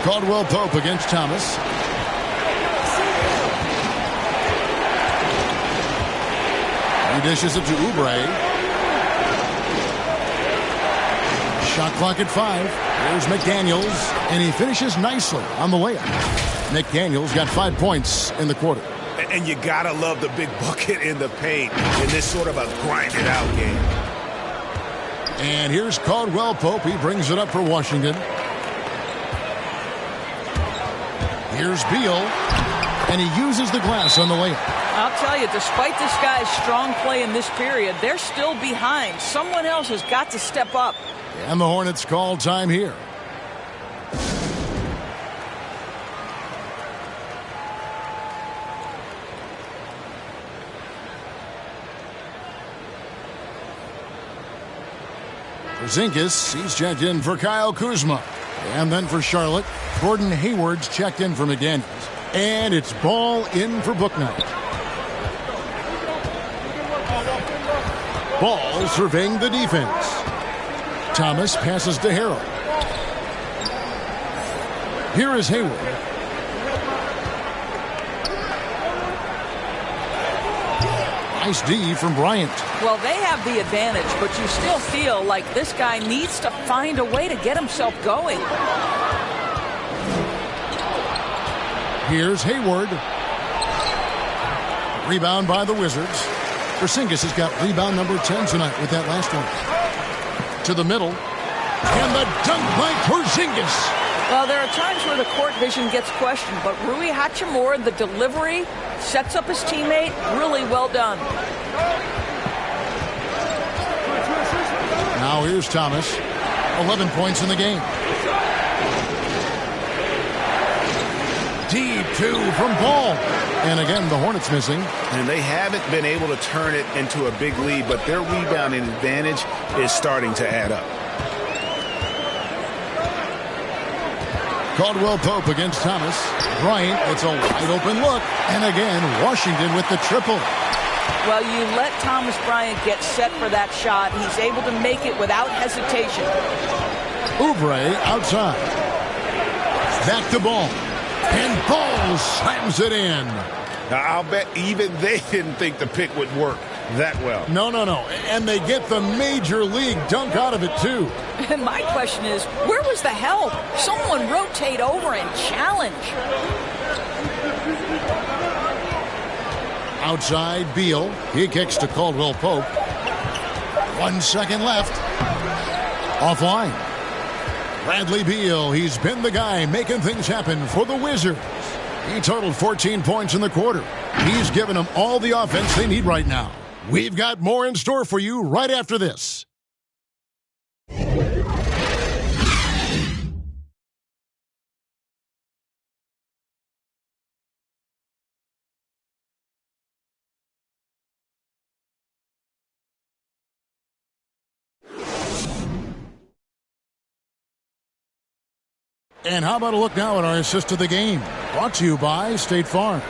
Caldwell Pope against Thomas. He dishes it to Oubre. Shot clock at 5. There's McDaniels, and he finishes nicely on the layup. McDaniels got 5 points in the quarter.
And you gotta love the big bucket in the paint in this sort of a grinded-out game.
And here's Caldwell Pope. He brings it up for Washington. Here's Beal, and he uses the glass on the layup.
I'll tell you, despite this guy's strong play in this period, they're still behind. Someone else has got to step up.
And the Hornets call time here. Porzingis, he's checked in for Kyle Kuzma. And then for Charlotte, Gordon Hayward's checked in for McDaniels. And it's ball in for Bouknight. Ball surveying the defense. Thomas passes to Harrell. Here is Hayward. Nice D from Bryant.
Well, they have the advantage, but you still feel like this guy needs to find a way to get himself going.
Here's Hayward. Rebound by the Wizards. Porzingis has got rebound number 10 tonight with that last one. To the middle. And the dunk by Porzingis.
Well, there are times where the court vision gets questioned, but Rui Hachimura, the delivery, sets up his teammate. Really well done.
Now here's Thomas. 11 points in the game. Deep two from Ball. And again, the Hornets missing.
And they haven't been able to turn it into a big lead, but their rebounding advantage is starting to add up.
Caldwell Pope against Thomas. Bryant gets a wide open look. And again, Washington with the triple.
Well, you let Thomas Bryant get set for that shot. He's able to make it without hesitation.
Oubre outside. Back to Ball. And Ball slams it in.
Now, I'll bet even they didn't think the pick would work that well.
No. And they get the major league dunk out of it, too.
And my question is, where was the help? Someone rotate over and challenge.
Outside, Beal. He kicks to Caldwell Pope. 1 second left. Offline. Bradley Beal, he's been the guy making things happen for the Wizards. He totaled 14 points in the quarter. He's given them all the offense they need right now. We've got more in store for you right after this. And how about a look now at our assist of the game? Brought to you by State Farm.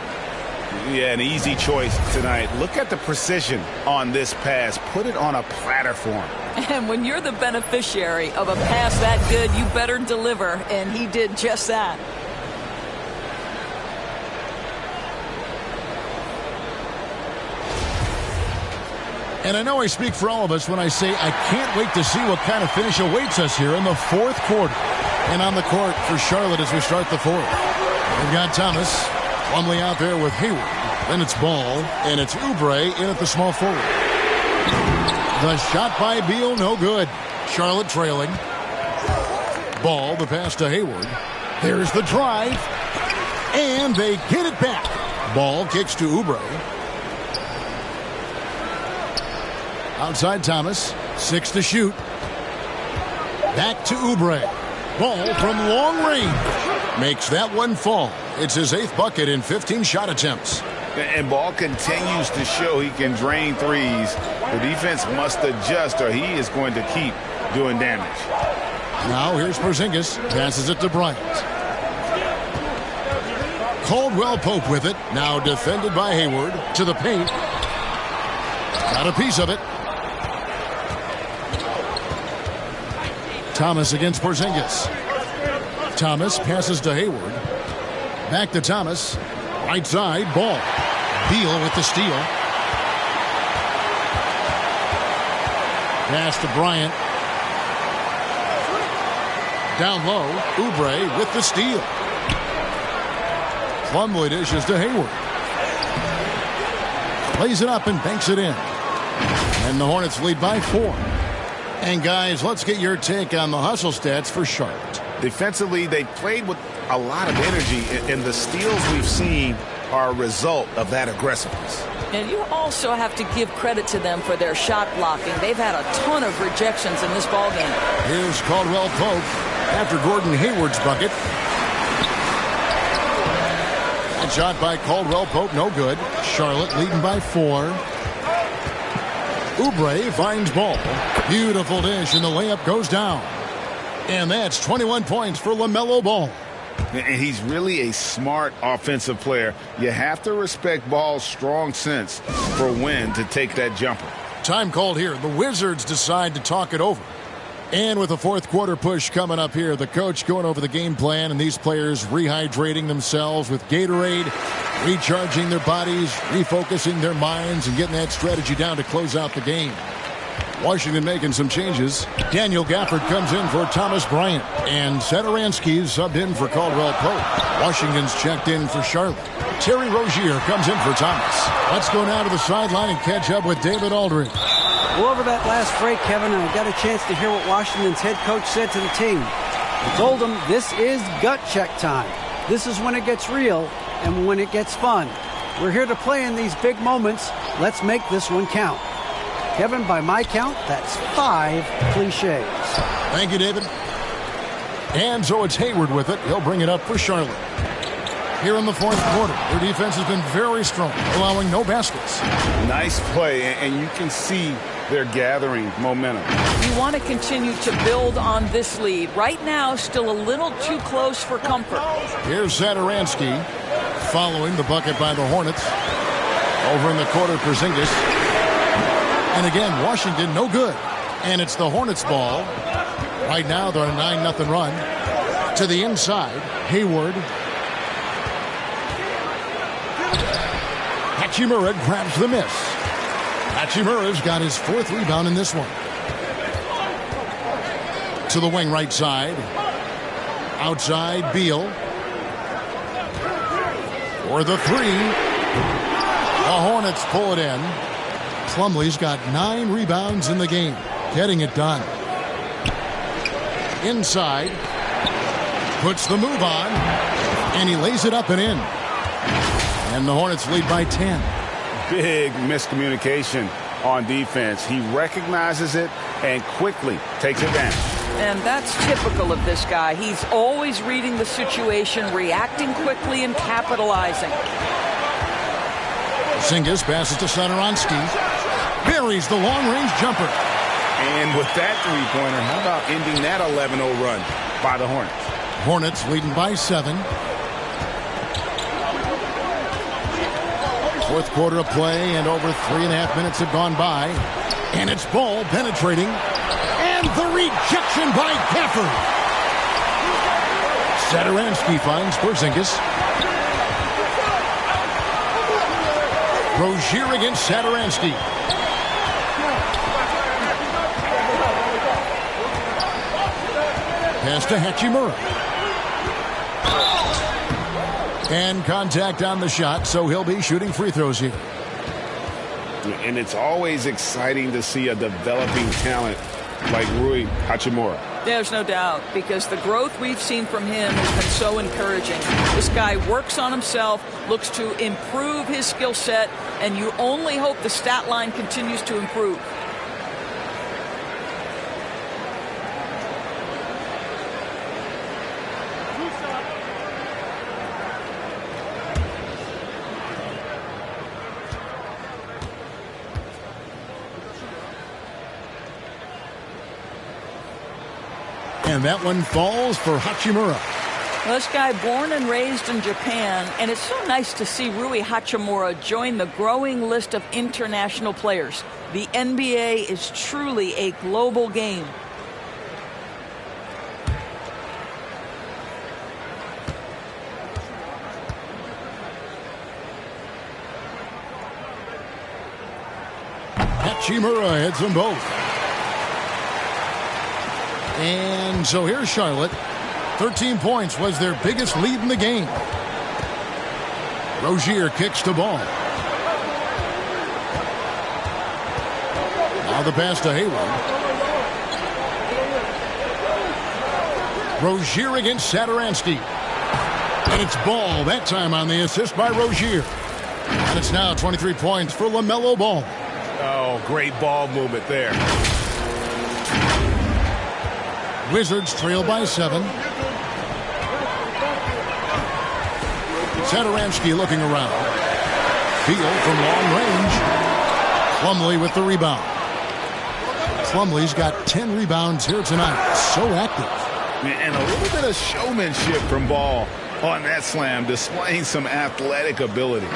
Yeah, an easy choice tonight. Look at the precision on this pass. Put it on a platter for him.
And when you're the beneficiary of a pass that good, you better deliver. And he did just that.
And I know I speak for all of us when I say I can't wait to see what kind of finish awaits us here in the fourth quarter. And on the court for Charlotte as we start the fourth. We've got Thomas. Plumlee out there with Hayward. Then it's Ball. And it's Oubre in at the small forward. The shot by Beal, no good. Charlotte trailing. Ball, the pass to Hayward. There's the drive. And they get it back. Ball kicks to Oubre. Outside Thomas. 6 to shoot. Back to Oubre. Ball from long range. Makes that one fall. It's his 8th bucket in 15 shot attempts.
And Ball continues to show he can drain threes. The defense must adjust or he is going to keep doing damage.
Now here's Porzingis. Passes it to Bryant. Caldwell Pope with it. Now defended by Hayward. To the paint. Got a piece of it. Thomas against Porzingis. Thomas passes to Hayward. Back to Thomas. Right side, Ball. Beal with the steal. Pass to Bryant. Down low, Oubre with the steal. Plumlee dishes to Hayward. Plays it up and banks it in. And the Hornets lead by 4. And guys, let's get your take on the hustle stats for Charlotte.
Defensively, they played with a lot of energy, and the steals we've seen are a result of that aggressiveness.
And you also have to give credit to them for their shot blocking. They've had a ton of rejections in this ballgame.
Here's Caldwell Pope after Gordon Hayward's bucket. And shot by Caldwell Pope, no good. Charlotte leading by 4. Oubre finds Ball. Beautiful dish, and the layup goes down. And that's 21 points for LaMelo Ball.
And he's really a smart offensive player. You have to respect Ball's strong sense for when to take that jumper.
Time called here. The Wizards decide to talk it over. And with the fourth quarter push coming up here, the coach going over the game plan and these players rehydrating themselves with Gatorade, recharging their bodies, refocusing their minds, and getting that strategy down to close out the game. Washington making some changes. Daniel Gafford comes in for Thomas Bryant, and Satoransky's subbed in for Caldwell Pope. Washington's checked in for Charlotte. Terry Rozier comes in for Thomas. Let's go now to the sideline and catch up with David Aldridge.
Well, over that last break, Kevin, I got a chance to hear what Washington's head coach said to the team. He told them this is gut check time. This is when it gets real and when it gets fun. We're here to play in these big moments. Let's make this one count. Kevin, by my count, that's 5 cliches.
Thank you, David. And so it's Hayward with it. He'll bring it up for Charlotte. Here in the fourth quarter, their defense has been very strong, allowing no baskets.
Nice play, and you can see they're gathering momentum.
You want to continue to build on this lead. Right now, still a little too close for comfort.
Here's Satoransky following the bucket by the Hornets. Over in the corner, Porzingis. And again, Washington, no good. And it's the Hornets' ball. Right now, they're on a 9-0 run. To the inside, Hayward. Hachimura grabs the miss. Hachimura's got his 4th rebound in this one. To the wing right side. Outside, Beal. For the 3. The Hornets pull it in. Plumlee's got 9 rebounds in the game. Getting it done. Inside. Puts the move on. And he lays it up and in. And the Hornets lead by 10.
Big miscommunication on defense. He recognizes it and quickly takes advantage.
And that's typical of this guy. He's always reading the situation, reacting quickly, and capitalizing.
Porzingis passes to Satoransky. Buries the long-range jumper.
And with that three-pointer, how about ending that 11-0 run by the Hornets?
Hornets leading by 7. Fourth quarter of play, and over 3.5 minutes have gone by. And it's Ball penetrating. And the rejection by Gafford. Satoransky finds Porzingis. Rozier against Satoransky. Pass to Hachimura. And contact on the shot, so he'll be shooting free throws here.
And it's always exciting to see a developing talent like Rui Hachimura.
There's no doubt, because the growth we've seen from him has been so encouraging. This guy works on himself, looks to improve his skill set, and you only hope the stat line continues to improve.
And that one falls for Hachimura.
Well, this guy born and raised in Japan, and it's so nice to see Rui Hachimura join the growing list of international players. The NBA is truly a global game.
Hachimura hits them both. And so here's Charlotte. 13 points was their biggest lead in the game. Rozier kicks the ball. Now the pass to Hayward. Rozier against Satoransky. And it's Ball, that time on the assist by Rozier. And it's now 23 points for LaMelo Ball.
Oh, great ball movement there.
Wizards trail by 7. Satoransky looking around. Beal from long range. Plumlee with the rebound. Plumlee's got 10 rebounds here tonight. So active.
And a little bit of showmanship from Ball on that slam, displaying some athletic ability.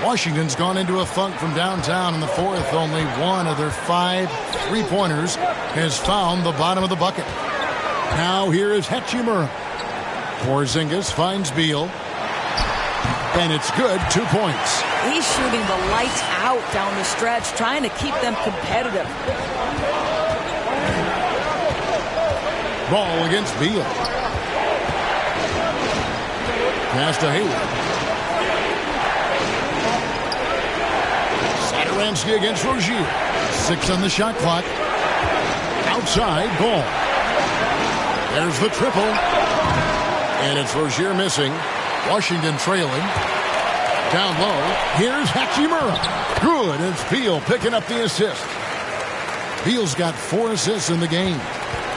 Washington's gone into a funk from downtown in the fourth. Only one of their 5 three-pointers has found the bottom of the bucket. Now here is Hachimura. Porzingis finds Beal. And it's good, 2 points.
He's shooting the lights out down the stretch, trying to keep them competitive.
Ball against Beal. Pass to Hayward. Satoransky against Rozier. 6 on the shot clock. Outside, Ball. There's the triple. And it's Rozier missing. Washington trailing. Down low, here's Hachimura. Good, and it's Beal picking up the assist. Beal's got 4 assists in the game.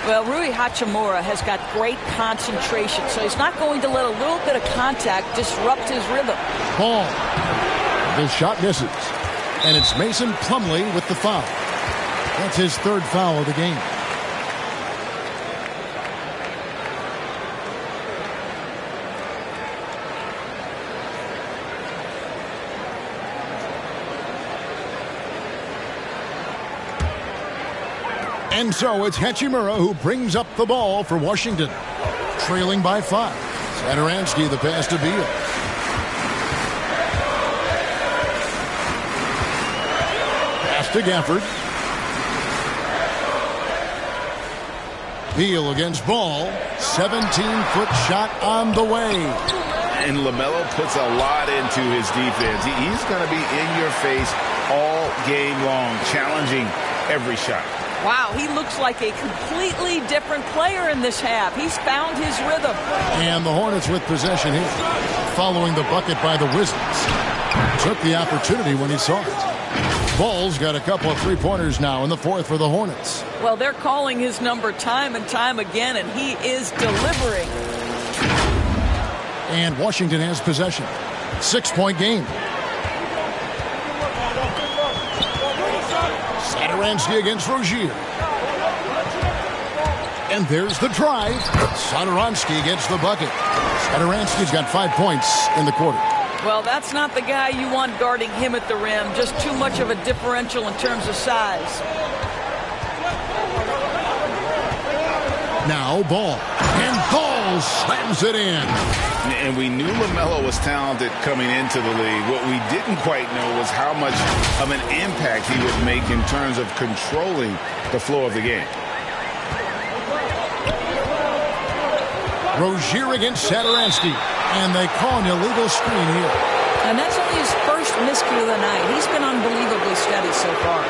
Well, Rui Hachimura has got great concentration, so he's not going to let a little bit of contact disrupt his rhythm.
Ball. The shot misses. And it's Mason Plumlee with the foul. That's his 3rd foul of the game. And so it's Hachimura who brings up the ball for Washington. Trailing by 5. Satoransky the pass to Beal. Pass to Gafford. Beal against Ball. 17-foot shot on the way.
And LaMelo puts a lot into his defense. He's going to be in your face all game long, challenging every shot.
Wow, he looks like a completely different player in this half. He's found his rhythm.
And the Hornets with possession here, following the bucket by the Wizards. Took the opportunity when he saw it. Ball's got a couple of three-pointers now in the 4th for the Hornets.
Well, they're calling his number time and time again, and he is delivering.
And Washington has possession. 6-point game. Satoransky against Rozier. And there's the drive. Satoransky gets the bucket. Satoransky's got 5 points in the quarter.
Well, that's not the guy you want guarding him at the rim. Just too much of a differential in terms of size.
Now Ball. And Ball slams it in.
And we knew LaMelo was talented coming into the league. What we didn't quite know was how much of an impact he would make in terms of controlling the flow of the game.
Rozier against Satoransky. And they call an illegal screen here.
And that's only his first miscue of the night. He's been unbelievably steady so far.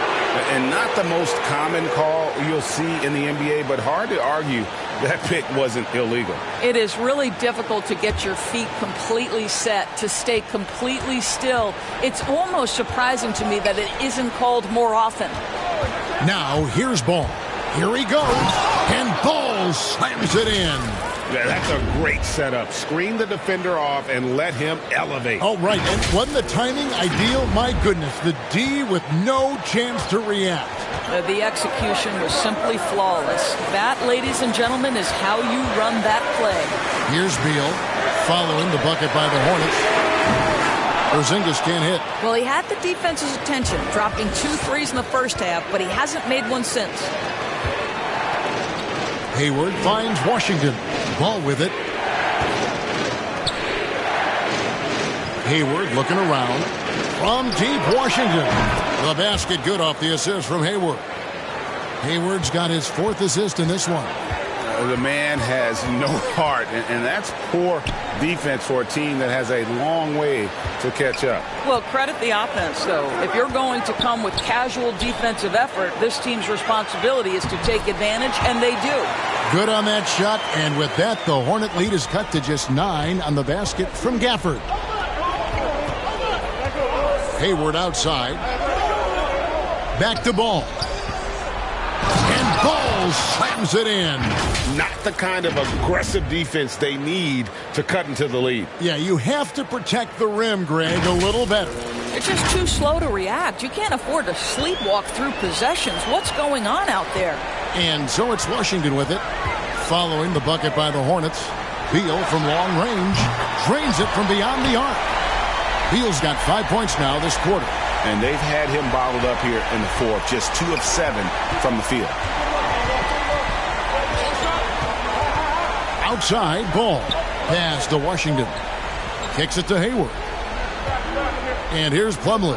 And not the most common call you'll see in the NBA, but hard to argue that pick wasn't illegal.
It is really difficult to get your feet completely set, to stay completely still. It's almost surprising to me that it isn't called more often.
Now here's Ball. Here he goes. And Ball slams it in.
That's a great setup. Screen the defender off and let him elevate.
Oh, right. And wasn't the timing ideal? My goodness. The D with no chance to react.
The execution was simply flawless. That, ladies and gentlemen, is how you run that play.
Here's Beal following the bucket by the Hornets. Porzingis can't hit.
Well, he had the defense's attention, dropping 2 threes in the first half, but he hasn't made one since.
Hayward finds Washington. Ball with it. Hayward looking around. From deep, Washington. The basket good off the assist from Hayward. Hayward's got his 4th assist in this one.
The man has no heart, and that's poor defense for a team that has a long way to catch up.
Well, credit the offense, though. If you're going to come with casual defensive effort, this team's responsibility is to take advantage, and they do.
Good on that shot, and with that, the Hornet lead is cut to just 9 on the basket from Gafford. Hayward outside. Back to Ball. And Ball slams it in.
Not the kind of aggressive defense they need to cut into the lead.
Yeah, you have to protect the rim, Greg, a little better.
They're just too slow to react. You can't afford to sleepwalk through possessions. What's going on out there?
And so it's Washington with it. Following the bucket by the Hornets. Beal from long range drains it from beyond the arc. Beal's got 5 points now this quarter.
And they've had him bottled up here in the 4th, just 2 of 7 from the field.
Outside, Ball. Pass to Washington. Kicks it to Hayward. And here's Plumlee.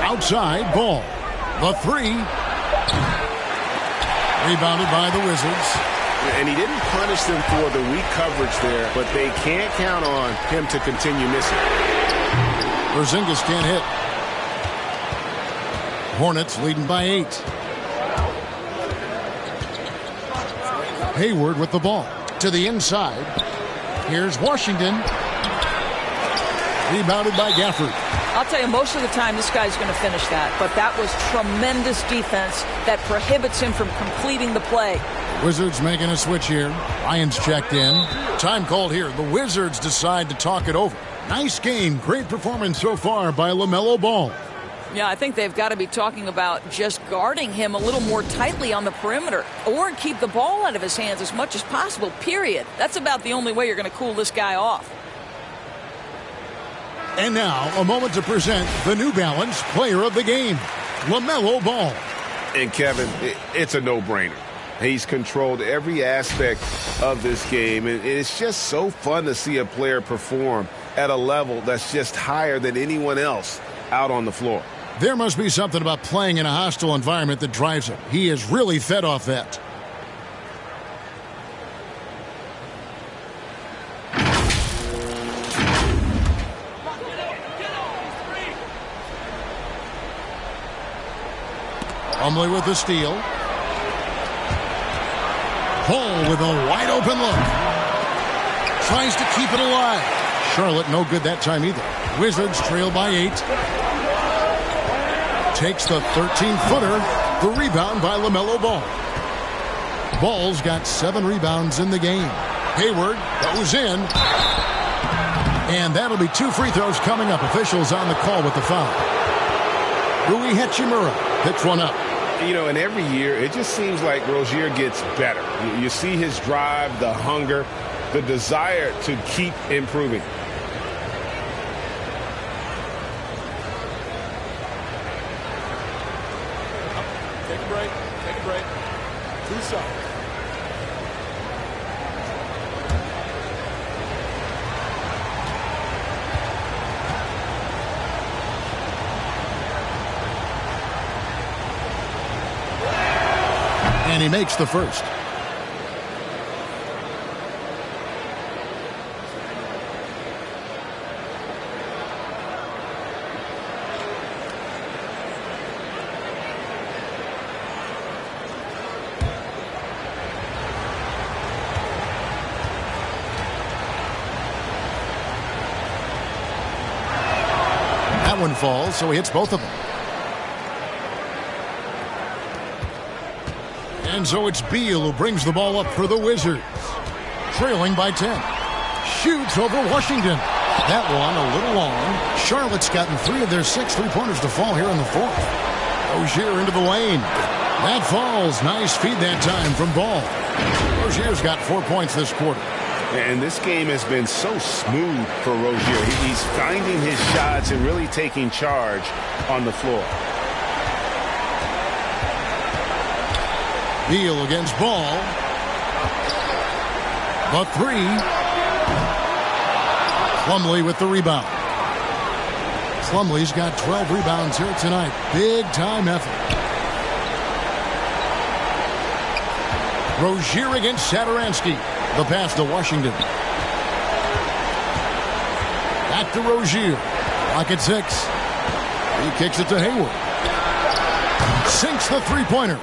Outside, Ball. The 3. Rebounded by the Wizards.
And he didn't punish them for the weak coverage there, but they can't count on him to continue missing.
Porzingis can't hit. Hornets leading by 8. Hayward with the ball. To the inside. Here's Washington. Rebounded by Gafford.
I'll tell you, most of the time this guy's going to finish that. But that was tremendous defense that prohibits him from completing the play.
Wizards making a switch here. Ryan's checked in. Time called here. The Wizards decide to talk it over. Nice game. Great performance so far by LaMelo Ball.
Yeah, I think they've got to be talking about just guarding him a little more tightly on the perimeter or keep the ball out of his hands as much as possible, period. That's about the only way you're going to cool this guy off.
And now, a moment to present the New Balance Player of the Game, LaMelo Ball.
And Kevin, it's a no-brainer. He's controlled every aspect of this game, and it's just so fun to see a player perform at a level that's just higher than anyone else out on the floor.
There must be something about playing in a hostile environment that drives him. He is really fed off that. Plumlee with the steal. Ball with a wide open look. Tries to keep it alive. Charlotte no good that time either. Wizards trail by 8. Takes the 13-footer. The rebound by LaMelo Ball. Ball's got 7 rebounds in the game. Hayward goes in. And that'll be 2 free throws coming up. Officials on the call with the foul. Rui Hachimura picks one up.
You know, and every year it just seems like Rozier gets better. You see his drive, the hunger, the desire to keep improving.
Take a break. Take a break. 2 shots.
And he makes the first. That one falls, so he hits both of them. And so it's Beal who brings the ball up for the Wizards. Trailing by 10. Shoots over Washington. That one a little long. Charlotte's gotten 3 of their 6 three-pointers to fall here in the 4th. Rozier into the lane. That falls. Nice feed that time from Ball. Rozier's got 4 points this quarter.
And this game has been so smooth for Rozier. He's finding his shots and really taking charge on the floor.
Beal against Ball. The 3. Plumlee with the rebound. Plumlee's got 12 rebounds here tonight. Big time effort. Rozier against Satoransky. The pass to Washington. Back to Rozier. Clock at 6. He kicks it to Hayward. Sinks the three-pointer.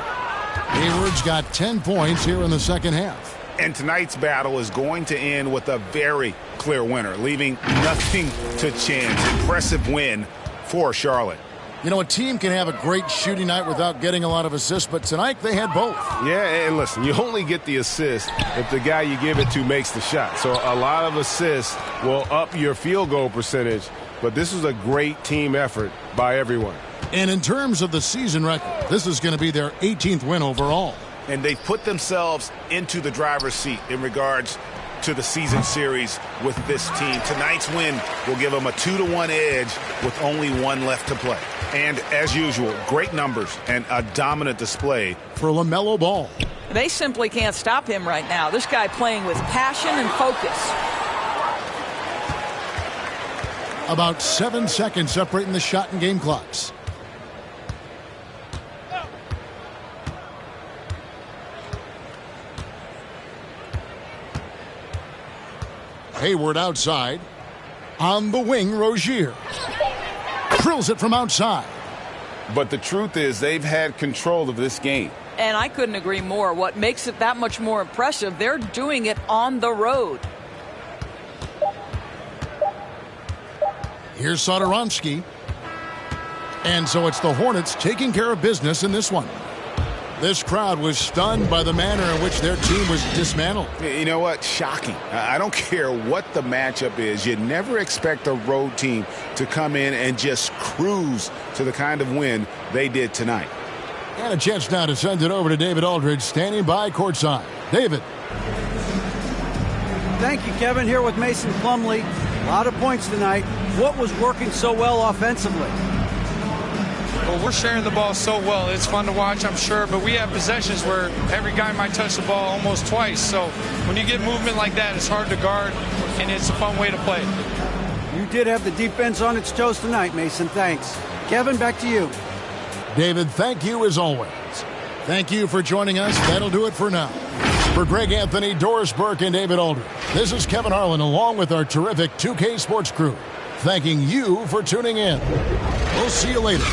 Hayward's got 10 points here in the second half.
And tonight's battle is going to end with a very clear winner, leaving nothing to chance. Impressive win for Charlotte.
You know, a team can have a great shooting night without getting a lot of assists, but tonight they had both.
Yeah, and listen, you only get the assist if the guy you give it to makes the shot. So a lot of assists will up your field goal percentage, but this was a great team effort by everyone.
And in terms of the season record, this is going to be their 18th win overall.
And they've put themselves into the driver's seat in regards to the season series with this team. Tonight's win will give them a 2-1 edge with only 1 left to play. And as usual, great numbers and a dominant display
for LaMelo Ball.
They simply can't stop him right now. This guy playing with passion and focus.
About 7 seconds separating the shot and game clocks. Hayward outside. On the wing, Rozier. Drills it from outside.
But the truth is they've had control of this game.
And I couldn't agree more. What makes it that much more impressive, they're doing it on the road.
Here's Satoransky. And so it's the Hornets taking care of business in this one. This crowd was stunned by the manner in which their team was dismantled.
You know what? Shocking. I don't care what the matchup is. You never expect a road team to come in and just cruise to the kind of win they did tonight.
And a chance now to send it over to David Aldridge, standing by courtside. David.
Thank you, Kevin. Here with Mason Plumlee. A lot of points tonight. What was working so well offensively?
Well, we're sharing the ball so well. It's fun to watch, I'm sure, but we have possessions where every guy might touch the ball almost twice. So when you get movement like that, it's hard to guard, and it's a fun way to play.
You did have the defense on its toes tonight, Mason. Thanks. Kevin, back to you.
David, thank you as always. Thank you for joining us. That'll do it for now. For Greg Anthony, Doris Burke, and David Aldridge, this is Kevin Harlan along with our terrific 2K Sports crew, thanking you for tuning in. We'll see you later.